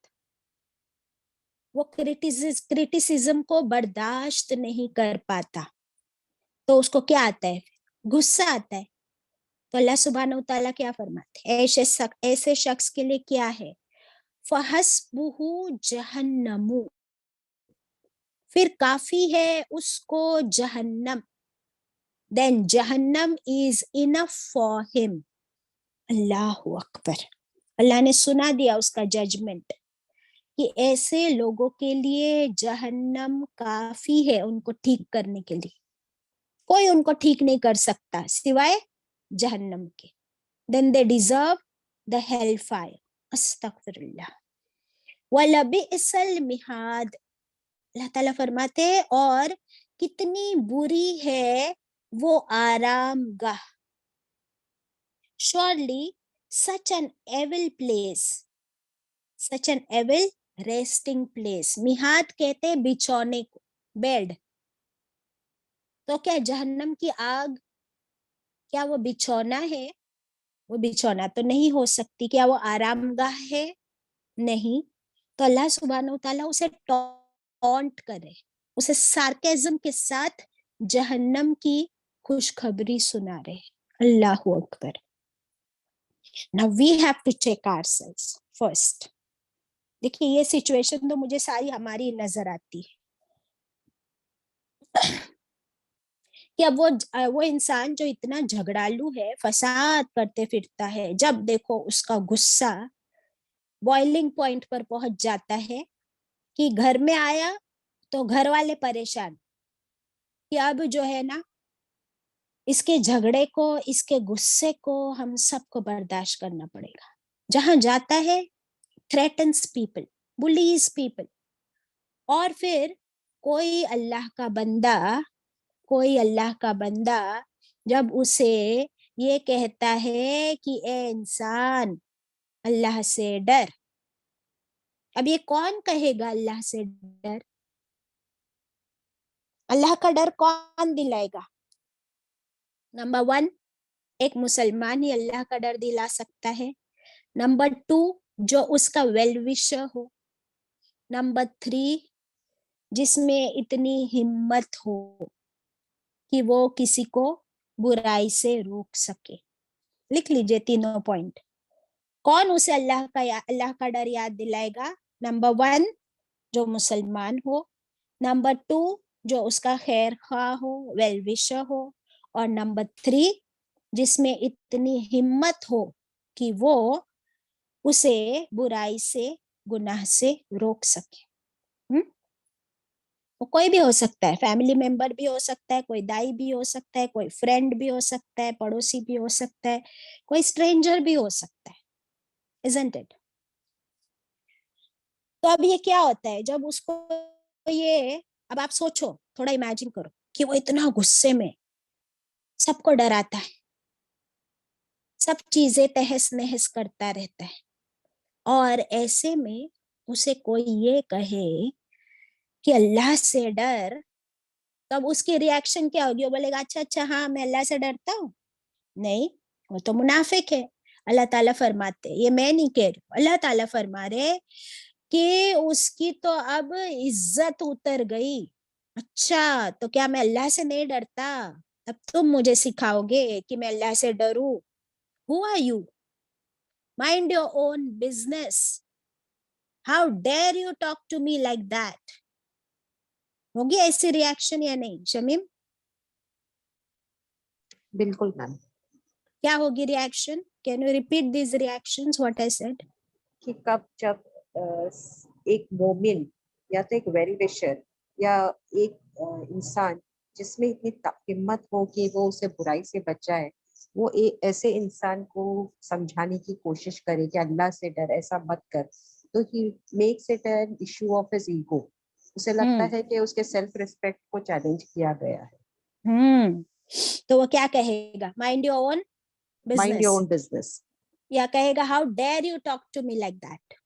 वो क्रिटिसिज्म को बर्दाश्त नहीं कर पाता, तो उसको क्या आता है? गुस्सा आता है। तो अल्लाह सुब्हानहू व तआला क्या फरमाते हैं? ऐसे शख्स के लिए क्या है? फहस्बुहु जहन्नमु, फिर काफी है उसको जहन्नम, देन जहन्नम इज इनफ फॉर हिम। अल्लाहु अकबर, अल्लाह ने सुना दिया उसका जजमेंट कि ऐसे लोगों के लिए जहन्नम काफी है उनको ठीक करने के लिए, कोई उनको ठीक नहीं कर सकता सिवाय जहन्नम के। Then they deserve the hell fire, अस्तगफिरुल्लाह, वलबिअसल मिहाद, अल्लाह ताला फरमाते हैं और कितनी बुरी है वो आराम गाह। Surely such an evil place, such an evil resting place, मिहाद कहते बिछौने को, बेड। तो क्या जहन्नम की आग, क्या वो बिछौना है? वो बिछौना तो नहीं हो सकती। क्या वो आरामगाह है? नहीं। तो अल्लाह सुब्हानहू तआला उसे टॉन्ट करे, उसे सार्केज्म के साथ जहन्नम की खुशखबरी सुना रहे। अल्लाहु Akbar. Now we have to check ourselves first. देखिए ये सिचुएशन तो मुझे सारी हमारी नजर आती है कि अब वो इंसान जो इतना झगड़ालू है, फसाद करते फिरता है, जब देखो उसका गुस्सा बॉइलिंग पॉइंट पर पहुंच जाता है कि घर में आया तो घर वाले परेशान कि अब जो है ना, इसके झगड़े को, इसके गुस्से को हम सबको बर्दाश्त करना पड़ेगा। जहां जाता है थ्रेटन्स पीपल, बुलीज पीपल, और फिर कोई अल्लाह का बंदा जब उसे ये कहता है कि ए इंसान अल्लाह से डर, अब ये कौन कहेगा अल्लाह से डर? अल्लाह का डर कौन दिलाएगा? नंबर 1, एक मुसलमान ही अल्लाह का डर दिला सकता है। नंबर 2, जो उसका वेल विशर हो। नंबर 3, जिसमें इतनी हिम्मत हो कि वो किसी को बुराई से रोक सके। लिख लीजिए तीनों पॉइंट। कौन उसे अल्लाह का डर याद दिलाएगा? नंबर 1, जो मुसलमान हो। नंबर 2, जो उसका खैर ख्वाह हो, वेल विशर हो। और नंबर 3, जिसमें इतनी हिम्मत हो कि वो उसे बुराई से, गुनाह से रोक सके। वो कोई भी हो सकता है, फैमिली मेंबर भी हो सकता है, कोई दाई भी हो सकता है, कोई फ्रेंड भी हो सकता है, पड़ोसी भी हो सकता है, कोई स्ट्रेंजर भी हो सकता है, isn't it? तो अब ये क्या होता है जब उसको ये, अब आप सोचो, थोड़ा इमेजिन करो कि वो इतना गुस्से में सबको डराता है, सब चीजें तहस नहस करता रहता है, और ऐसे में उसे कोई ये कहे कि अल्लाह से डर, तब उसकी रिएक्शन क्या होगी? वो बोलेगा अच्छा अच्छा हाँ मैं अल्लाह से डरता हूँ? नहीं, वो तो मुनाफिक है। अल्लाह ताला फरमाते, ये मैं नहीं कह रही, अल्लाह ताला फरमा रहे कि उसकी तो अब इज्जत उतर गई। अच्छा, तो क्या मैं अल्लाह से नहीं डरता? अब तुम मुझे सिखाओगे कि मैं अल्लाह से डरूं? Who are you? Mind your own business. How dare you talk to me like that? होगी ऐसी रिएक्शन या नहीं शमीम? बिल्कुल मैम। क्या होगी reaction? Can you repeat this reactions what I said? कि कब जब एक मोमिन या तो एक वेल विशर या एक इंसान जिसमें इतनी हिम्मत हो कि वो उसे बुराई से बचाए, वो ऐसे इंसान को समझाने की कोशिश करे कि अल्लाह से डर, ऐसा मत कर, तो he makes it an issue of his ego. उसे लगता है कि उसके सेल्फ रिस्पेक्ट को चैलेंज किया गया है। तो वो क्या कहेगा? Mind your own mind your own business, या कहेगा how dare you talk to me like that?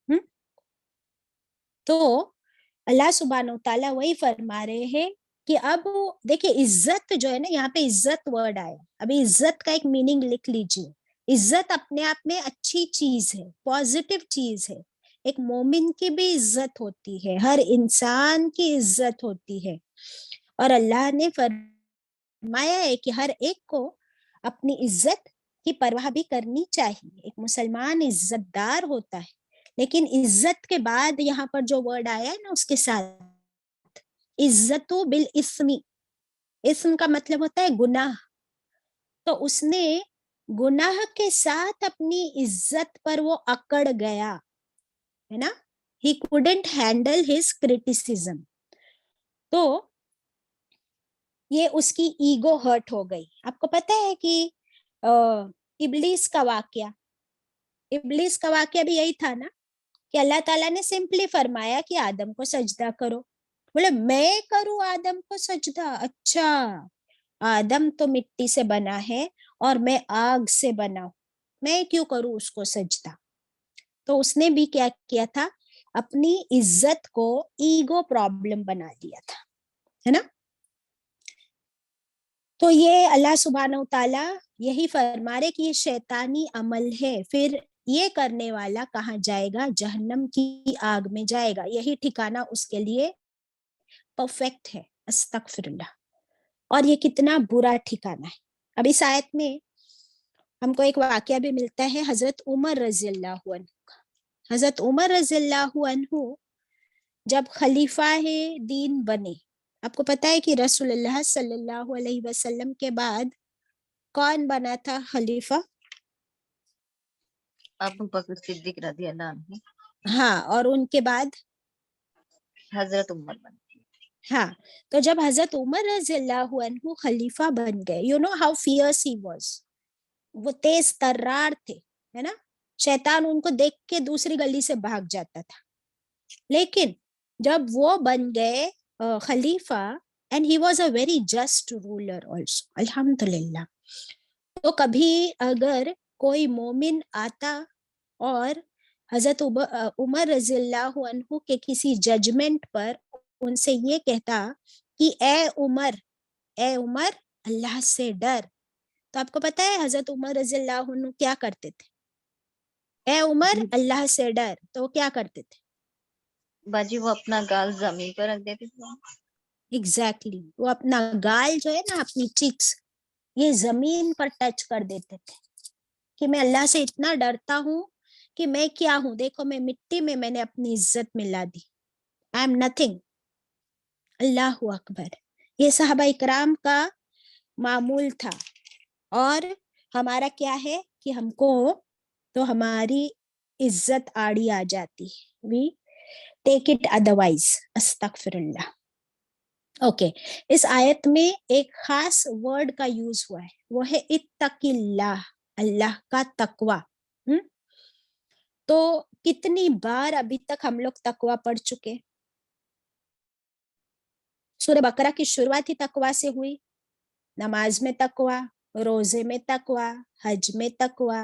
तो अल्लाह सुब्हानहू तआला वही फरमा रहे हैं कि अब देखिए इज्जत जो है ना, यहाँ पे इज्जत वर्ड आया, अभी इज्जत का एक मीनिंग लिख लीजिए। इज्जत अपने आप में अच्छी चीज है, पॉजिटिव चीज है। एक मोमिन की भी इज्जत होती है, हर इंसान की इज्जत होती है, और अल्लाह ने फरमाया है कि हर एक को अपनी इज्जत की परवाह भी करनी चाहिए। एक मुसलमान इज्जतदार होता है, लेकिन इज्जत के बाद यहाँ पर जो वर्ड आया है ना, उसके साथ इज्जतु बिल इस्मी, इस्म का मतलब होता है गुनाह, तो उसने गुनाह के साथ अपनी इज्जत पर वो अकड़ गया है ना, he couldn't handle his criticism, तो ये उसकी ईगो हर्ट हो गई। आपको पता है कि इब्लीस का वाकया, इब्लीस का वाकया भी यही था ना, कि अल्लाह ताला ने सिंपली फरमाया कि आदम को सजदा करो। बोले मैं करूं आदम को सजदा? अच्छा, आदम तो मिट्टी से बना है और मैं आग से बना हूं, मैं क्यों करूं उसको सजदा? तो उसने भी क्या किया था, अपनी इज्जत को ईगो प्रॉब्लम बना लिया था, है ना। तो ये अल्लाह सुब्हानहू तआला यही फरमा रहे कि ये शैतानी अमल है, फिर ये करने वाला कहाँ जाएगा? जहन्नम की आग में जाएगा, यही ठिकाना उसके लिए परफेक्ट है। अस्तगफिरुल्लाह। और ये कितना बुरा ठिकाना है। अब इस आयत में हमको एक वाकया भी मिलता है हजरत उमर रज़ियल्लाहु अन्हु का। हजरत उमर रज़ियल्लाहु अन्हु जब खलीफा है दीन बने, आपको पता है कि रसूलुल्लाह सल्लल्लाहु अलैहि वसल्लम के बाद कौन बना था खलीफा? अबू बकर सिद्दीक रज़ियल्लाहु अन्हु। हाँ, और उनके बाद हजरत उमर बने। हाँ, तो जब हजरत उमर रज़ियल्लाहु अन्हु खलीफा बन गए, you know how fierce he was, वो तेज तर्रार थे, है ना, शैतान उनको देख के दूसरी गली से भाग जाता था। लेकिन जब वो बन गए खलीफा, and he was a very just ruler also, अल्हम्दुलिल्लाह। तो कभी अगर कोई मोमिन आता और हजरत उमर रज़ियल्लाहु अन्हु के किसी जजमेंट पर उनसे ये कहता कि ए उमर अल्लाह से डर, तो आपको पता है हजरत उमर रज़ियल्लाहु अन्हु क्या करते थे? ए उमर अल्लाह से डर, तो क्या करते थे? बाजी वो अपना गाल जमीन पर रख देते थे। एग्जैक्टली वो अपना गाल जो है ना, अपनी चिक्स, ये जमीन पर टच कर देते थे कि मैं अल्लाह से इतना डरता हूँ कि मैं क्या हूँ, देखो मैं मिट्टी में मैंने अपनी इज्जत मिला दी, आई एम नथिंग। अल्लाहु अकबर। ये सहाबा इकराम का मामूल था, और हमारा क्या है कि हमको तो हमारी इज्जत आड़ी आ जाती है, वी टेक इट अदरवाइज। अस्तगफिरुल्लाह। ओके, इस आयत में एक खास वर्ड का यूज हुआ है, वो है इत्तकिल्लाह, अल्लाह का तकवा। तो कितनी बार अभी तक हम लोग तकवा पढ़ चुके? सूरह बकरा की शुरुआत ही तकवा से हुई, नमाज में तकवा, रोजे में तकवा, हज में तकवा,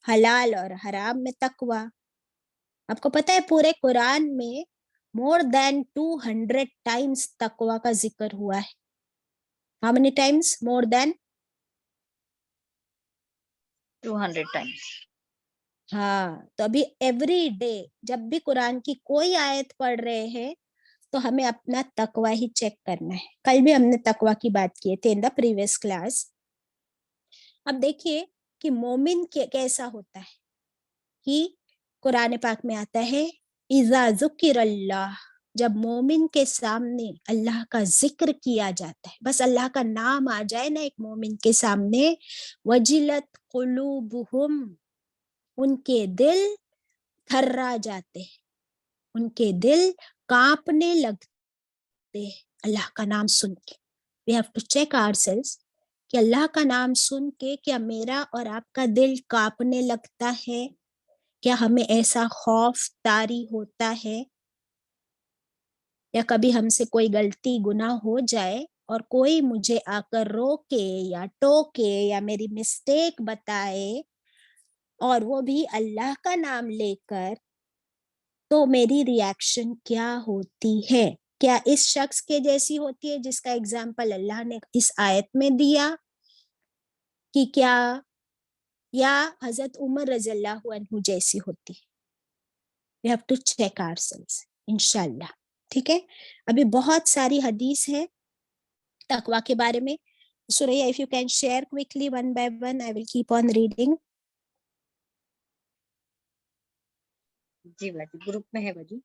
हलाल और हराम में तकवा। आपको पता है पूरे कुरान में मोर देन 200 टाइम्स तकवा का जिक्र हुआ है। How many times? More than 200 times. हाँ, तो अभी एवरी डे जब भी कुरान की कोई आयत पढ़ रहे हैं तो हमें अपना तकवा ही चेक करना है. कल भी हमने तकवा की बात की थी इन द प्रीवियस क्लास. अब देखिए कि मोमिन कैसा होता है कि कुरान पाक में आता है इज़ा ज़ुकिरल्लाह, जब मोमिन के सामने अल्लाह का जिक्र किया जाता है, बस अल्लाह का नाम आ जाए ना एक मोमिन के सामने, वजिलत कुलूबुहुम, उनके दिल थर्रा जाते हैं, उनके दिल कांपने लगते हैं अल्लाह का नाम सुन के. We have to check ourselves कि अल्लाह का नाम सुन के क्या मेरा और आपका दिल कांपने लगता है? क्या हमें ऐसा खौफ तारी होता है? या कभी हमसे कोई गलती गुनाह हो जाए और कोई मुझे आकर रोके या टोके या मेरी मिस्टेक बताए और वो भी अल्लाह का नाम लेकर, तो मेरी रिएक्शन क्या होती है? क्या इस शख्स के जैसी होती है जिसका एग्जाम्पल अल्लाह ने इस आयत में दिया कि क्या, या हजरत उमर रज़ियल्लाहु अन्हु जैसी होती है? We have to check ourselves इंशाल्लाह. ठीक है, अभी बहुत सारी हदीस है तकवा के बारे में. Suraiya, if you can share quickly one by one, I will keep on reading. जी बाजी, ग्रुप में है बाजी.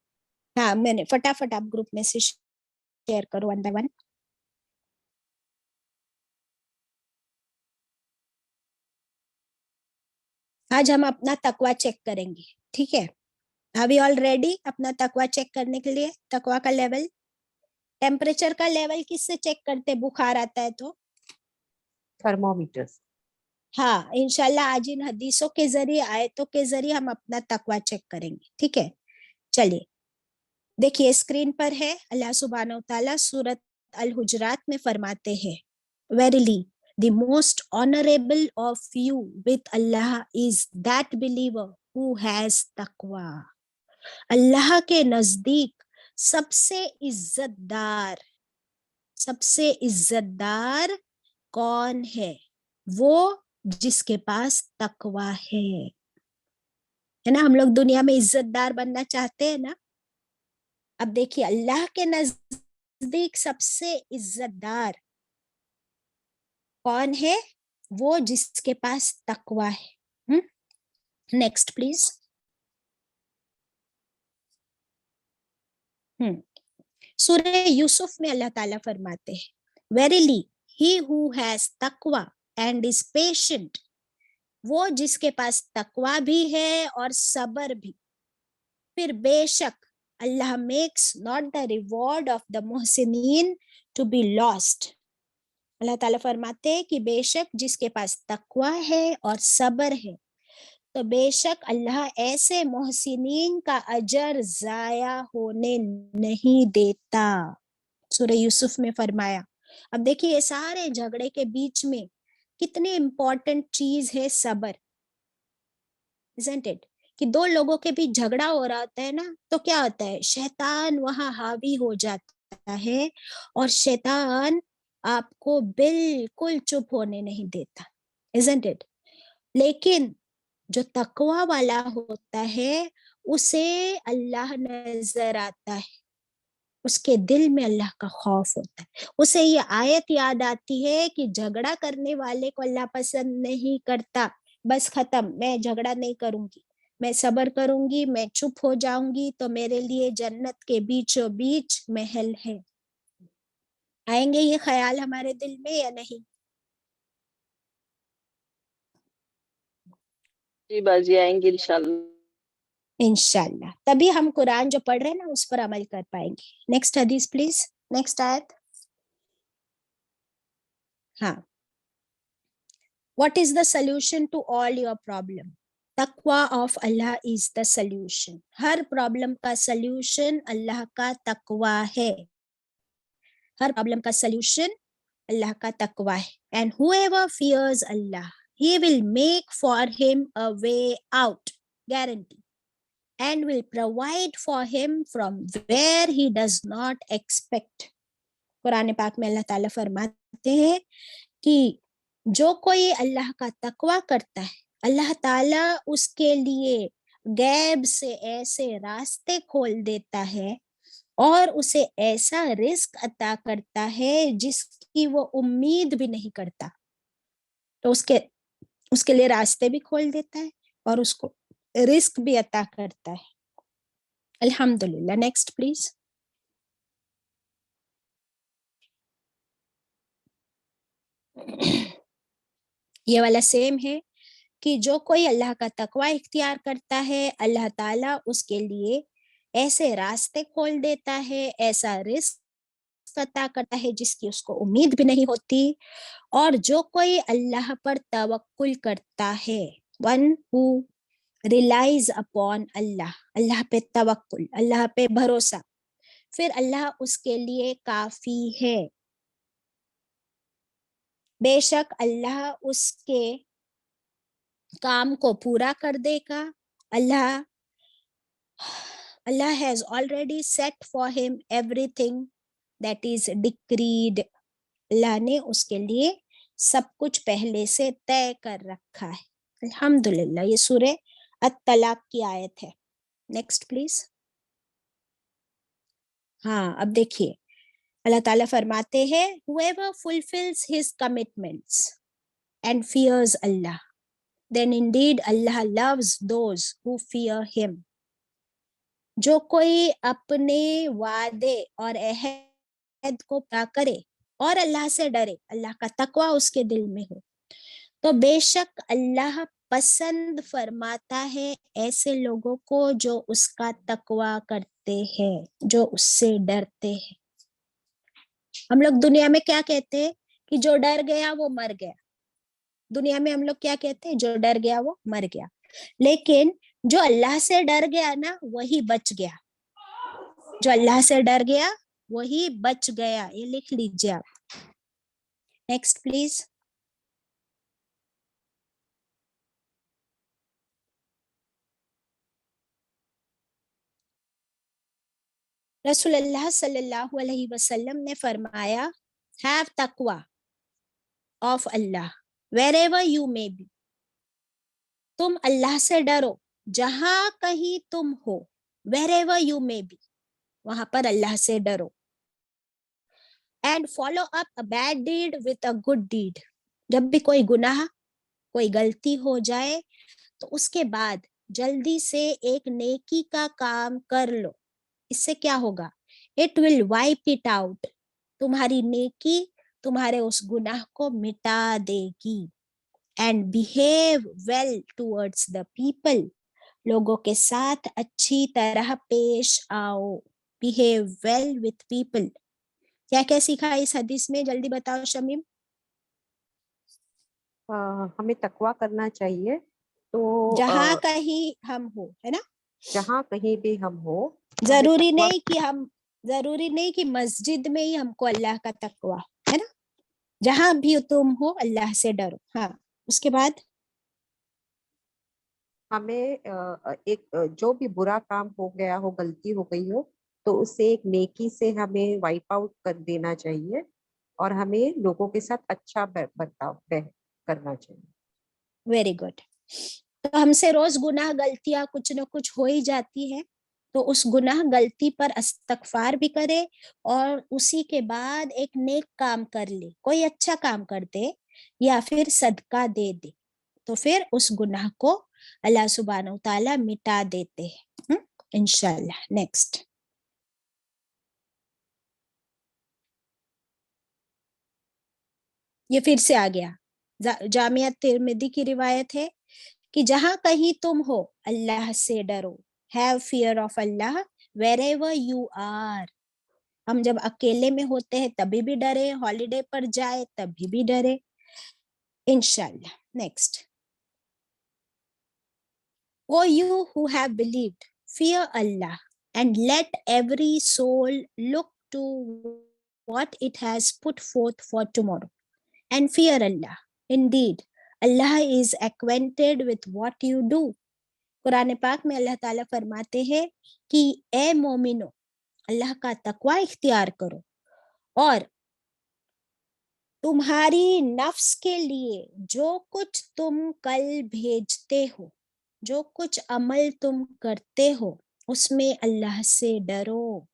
हाँ, मैंने फटाफट आप ग्रुप में से शेयर करो वन बाय वन. आज हम अपना तकवा चेक करेंगे. ठीक है, आर वी ऑल रेडी अपना तकवा चेक करने के लिए? तकवा का लेवल, टेम्परेचर का लेवल किससे चेक करते? बुखार आता है तो थर्मोमीटर्स. हाँ, इंशाल्लाह आज इन हदीसों के जरिए, आयतों के जरिए हम अपना तकवा चेक करेंगे. ठीक है, चलिए देखिए स्क्रीन पर है. अल्लाह सुब्हानहू व तआला सूरत अल हुजरात में फरमाते हैं, verily the most honourable of you with Allah is that believer who has तकवा. अल्लाह के नजदीक सबसे इज्जतदार कौन है? वो जिसके पास तकवा है ना. हम लोग दुनिया में इज्जतदार बनना चाहते हैं ना. अब देखिए अल्लाह के नजदीक सबसे इज्जतदार कौन है? वो जिसके पास तकवा है. Next please. सूरह यूसुफ में अल्लाह ताला फरमाते हैं, वेरीली ही हु हैज तकवा एंड इज पेशेंट, वो जिसके पास तकवा भी है और सबर भी. फिर बेशक Allah makes not the reward of the मुहसिनीन टू बी लॉस्ट. अल्लाह ताला फरमाते हैं कि बेशक जिसके पास तकवा है और सबर है, तो बेशक अल्लाह ऐसे मुहसिनीन का अजर जाया होने नहीं देता. सूरह यूसुफ में फरमाया. अब देखिए ये सारे झगड़े के बीच में कितनी इंपॉर्टेंट चीज है सबर, isn't it? कि दो लोगों के बीच झगड़ा हो रहा होता है ना, तो क्या होता है, शैतान वहां हावी हो जाता है और शैतान आपको बिल्कुल चुप होने नहीं देता, isn't it? लेकिन जो तकवा वाला होता है उसे अल्लाह नजर आता है, उसके दिल में अल्लाह का खौफ होता है. उसे ये आयत याद आती है कि झगड़ा करने वाले को अल्लाह पसंद नहीं करता. बस खत्म, मैं झगड़ा नहीं करूंगी, मैं सबर करूंगी, मैं चुप हो जाऊंगी, तो मेरे लिए जन्नत के बीचों बीच महल है. आएंगे ये ख्याल हमारे दिल में या नहीं? जी बाजी, आएंगे इंशाल्लाह. इंशाल्लाह. तभी हम कुरान जो पढ़ रहे हैं ना उस पर अमल कर पाएंगे. नेक्स्ट हदीस प्लीज, नेक्स्ट आयत. हाँ, what is the solution to all your problem? तकवा of Allah is the solution. हर प्रॉब्लम का सॉल्यूशन अल्लाह का तकवा है. हर प्रॉब्लम का सॉल्यूशन अल्लाह का तकवा है. And whoever fears Allah, he will make for him a way out, guarantee, and will provide for him from where he does not expect. Quran पाक में अल्लाह ताला फरमाते हैं कि जो कोई अल्लाह का तकवा करता है اللہ تعالیٰ اس کے لیے غیب سے ایسے راستے کھول دیتا ہے اور اسے ایسا رزق عطا کرتا ہے جس کی وہ امید بھی نہیں کرتا. تو اس کے لیے راستے بھی کھول دیتا ہے اور اس کو رزق بھی عطا کرتا ہے. الحمدللہ. Next please. یہ والا سیم ہے کہ جو کوئی اللہ کا تقوی اختیار کرتا ہے اللہ تعالیٰ اس کے لیے ایسے راستے کھول دیتا ہے, ایسا رزق عطا کرتا ہے جس کی اس کو امید بھی نہیں ہوتی. اور جو کوئی اللہ پر توکل کرتا ہے, ون ہو ریلائز اپون اللہ, اللہ پہ توکل, اللہ پہ بھروسہ, پھر اللہ اس کے لیے کافی ہے. بے شک اللہ اس کے کام کو پورا کر دے گا. اللہ has already set for him everything that is decreed. اللہ نے اس کے لیے سب کچھ پہلے سے طے کر رکھا ہے. الحمدللہ. یہ سورہ الطلاق کی آیت ہے. Next please. ہاں اب دیکھیے اللہ تعالیٰ فرماتے ہیں whoever fulfills his commitments and fears Allah, then indeed Allah loves those who fear him. جو کوئی اپنے وعدے اور عہد کو پورا کرے اور اللہ سے ڈرے, اللہ کا تقوی اس کے دل میں ہو, تو بے شک اللہ پسند فرماتا ہے ایسے لوگوں کو جو اس کا تقوی کرتے ہیں, جو اس سے ڈرتے ہیں. ہم لوگ دنیا میں کیا کہتے ہیں کہ جو ڈر گیا وہ مر گیا. دنیا میں ہم لوگ کیا کہتے ہیں, جو ڈر گیا وہ مر گیا. لیکن جو اللہ سے ڈر گیا نا وہی بچ گیا. جو اللہ سے ڈر گیا وہی بچ گیا. یہ لکھ لیجیے آپ. Next please. رسول اللہ صلی اللہ علیہ وسلم نے فرمایا have taqwa of Allah wherever you may be. تم اللہ سے ڈرو جہاں کہیں تم ہو. wherever you may be, وہاں پر اللہ سے ڈرو. and follow up a bad deed with a good deed. جب بھی کوئی گناہ کوئی غلطی ہو جائے تو اس کے بعد جلدی سے ایک نیکی کا کام کر لو. اس سے کیا ہوگا, it will wipe it out. تمہاری نیکی تمہارے اس گناہ کو مٹا دے گی. and behave well towards the people. لوگوں کے ساتھ اچھی طرح پیش آؤ. behave well with people. کیا کیا سیکھا اس حدیث میں, جلدی بتاؤ شمیم. ہمیں تقوی کرنا چاہیے. تو جہاں کہیں ہم ہو, ہے نا, جہاں کہیں بھی ہم ہو, ضروری نہیں کہ مسجد میں ہی ہم کو اللہ کا تقوی, ہے نا, جہاں بھی تم ہو اللہ سے ڈرو. ہاں اس کے بعد ہمیں ایک جو بھی برا کام ہو گیا ہو, غلطی ہو گئی ہو, تو اسے ایک نیکی سے ہمیں وائپ آؤٹ کر دینا چاہیے اور ہمیں لوگوں کے ساتھ اچھا برتاؤ کرنا چاہیے. Very good. تو ہم سے روز گناہ غلطیاں کچھ نہ کچھ ہو ہی جاتی ہے, تو اس گناہ غلطی پر استغفار بھی کرے اور اسی کے بعد ایک نیک کام کر لے, کوئی اچھا کام کر دے یا پھر صدقہ دے دے, تو پھر اس گناہ کو اللہ سبحانہ وتعالی مٹا دیتے ہیں انشاءاللہ. نیکسٹ. یہ پھر سے آ گیا. جامعہ ترمذی کی روایت ہے کہ جہاں کہیں تم ہو اللہ سے ڈرو. have fear of Allah wherever you are. ہم جب اکیلے میں ہوتے ہیں تبھی بھی ڈرے, ہالیڈے پر جائے تبھی بھی ڈرے انشاءاللہ. Next. O you who have believed, fear Allah and let every soul look to what it has put forth for tomorrow. And fear Allah. Indeed, Allah is acquainted with what you do. قرآن پاک میں اللہ تعالیٰ فرماتے ہیں کہ اے مومنو اللہ کا تقوی اختیار کرو اور तुम्हारी नफ्स के लिए जो कुछ तुम कल भेजते हो, जो कुछ अमल तुम करते हो, उसमें अल्लाह से डरो.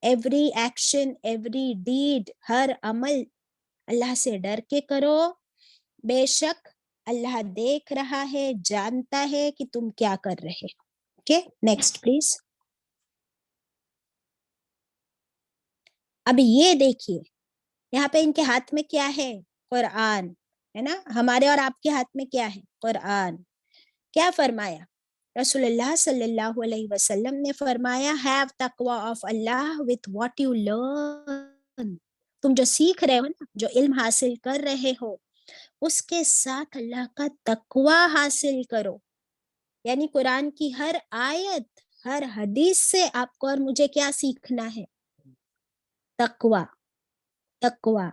एवरी एक्शन, एवरी डीड, हर अमल अल्लाह से डर के करो. बेशक अल्लाह देख रहा है, जानता है कि तुम क्या कर रहे हो. Okay, next please. अब ये देखिए, यहाँ पे इनके हाथ में क्या है? कुरान है ना. हमारे और आपके हाथ में क्या है? कुरान. क्या फरमाया रसूलुल्लाह सल्लल्लाहु अलैहि वसल्लम ने? फरमाया, हैव तकवा of Allah with what you learn. तुम जो सीख रहे हो ना, जो इल्म हासिल कर रहे हो, उसके साथ अल्लाह का तकवा हासिल करो. यानी कुरान की हर आयत, हर हदीस से आपको और मुझे क्या सीखना है? तकवा, तकवा,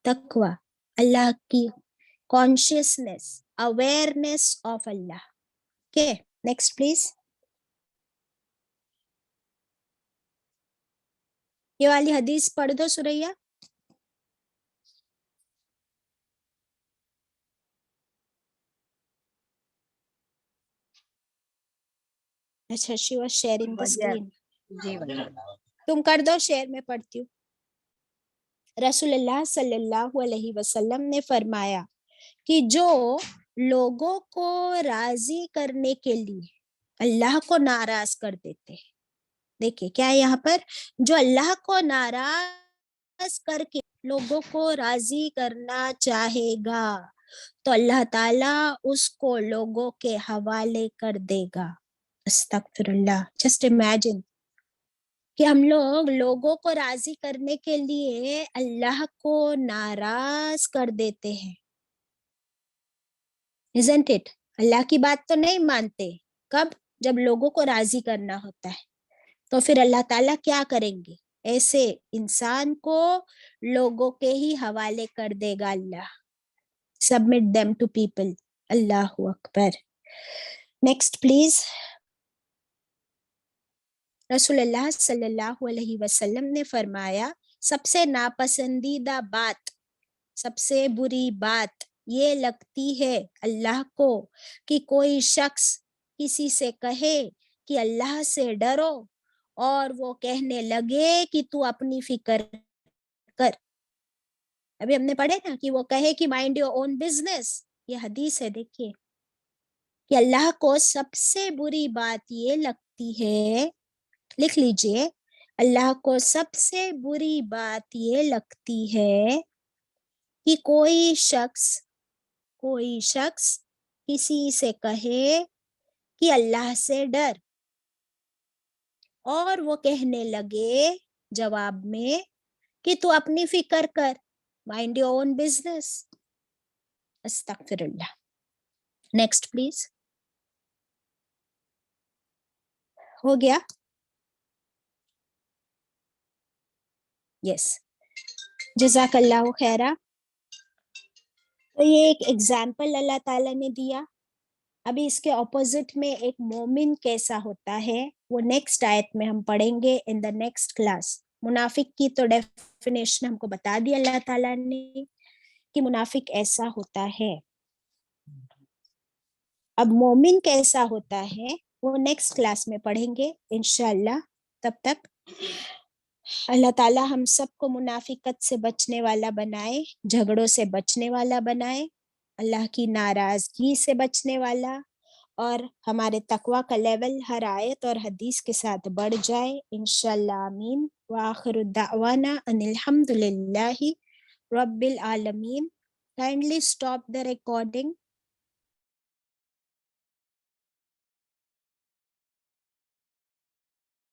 तकवा. अल्लाह की consciousness, awareness of Allah. Okay, next please. ये वाली हदीस पढ़ दो सुरैया. अच्छा, शी वाज शेयरिंग द बढ़िया स्क्रीन. जी बढ़िया. तुम कर दो शेयर, में पढ़ती हूँ. रसूलुल्लाह सल्लल्लाहु अलैहि वसल्लम ने फरमाया कि जो लोगों को राजी करने के लिए अल्लाह को नाराज कर देते हैं. देखिए क्या है यहाँ पर? जो अल्लाह को नाराज करके लोगों को राजी करना चाहेगा, तो अल्लाह ताला उसको लोगों के हवाले कर देगा. अस्तगफिरुल्लाह. जस्ट इमेजिन कि हम लोग लोगों को राजी करने के लिए अल्लाह को नाराज कर देते हैं. Isn't it? अल्लाह की बात तो नहीं मानते. कब? जब लोगों को राजी करना होता है. तो फिर अल्लाह ताला क्या करेंगे? ऐसे इंसान को लोगों के ही हवाले कर देगा Allah. Submit them to people. अल्लाहु अकबर. Next please. रसूलुल्लाह सल्लल्लाहु अलैहि वसल्लम ने फरमाया, सबसे नापसंदीदा बात, सबसे बुरी बात ये लगती है अल्लाह को कि कोई शख्स किसी से कहे कि अल्लाह से डरो, और वो कहने लगे कि तू अपनी फिक्र कर. अभी हमने पढ़े ना कि वो कहे कि माइंड योर ओन बिजनेस. ये हदीस है. देखिए कि अल्लाह को सबसे बुरी बात ये लगती है, लिख लीजिए, अल्लाह को सबसे बुरी बात ये लगती है कि कोई शख्स किसी से कहे कि अल्लाह से डर, और वो कहने लगे जवाब में कि तू अपनी फिक्र कर, माइंड योर ओन बिजनेस. अस्तगफिरुल्लाह. Next please. हो गया? यस, जज़ाकल्लाहु खैरा. तो ये एक एग्जाम्पल अल्लाह ताला ने दिया. अभी इसके ऑपोजिट में एक मोमिन कैसा होता है वो नेक्स्ट आयत में हम पढ़ेंगे इन द नेक्स्ट क्लास. मुनाफिक की तो डेफिनेशन हमको बता दी अल्लाह ताला ने कि मुनाफिक ऐसा होता है. अब मोमिन कैसा होता है वो नेक्स्ट क्लास में पढ़ेंगे इंशाअल्लाह. तब तक अल्लाह ताला हम सबको मुनाफिकत से बचने वाला बनाए, झगड़ों से बचने वाला बनाए, अल्लाह की नाराजगी से बचने वाला, और हमारे तकवा का लेवल हर आयत और हदीस के साथ बढ़ जाए इंशाअल्लाह. आमीन. व आखिरु दावाना अनिल हम्दुलिल्लाहि रब्बिल आलमीन. Kindly stop the recording.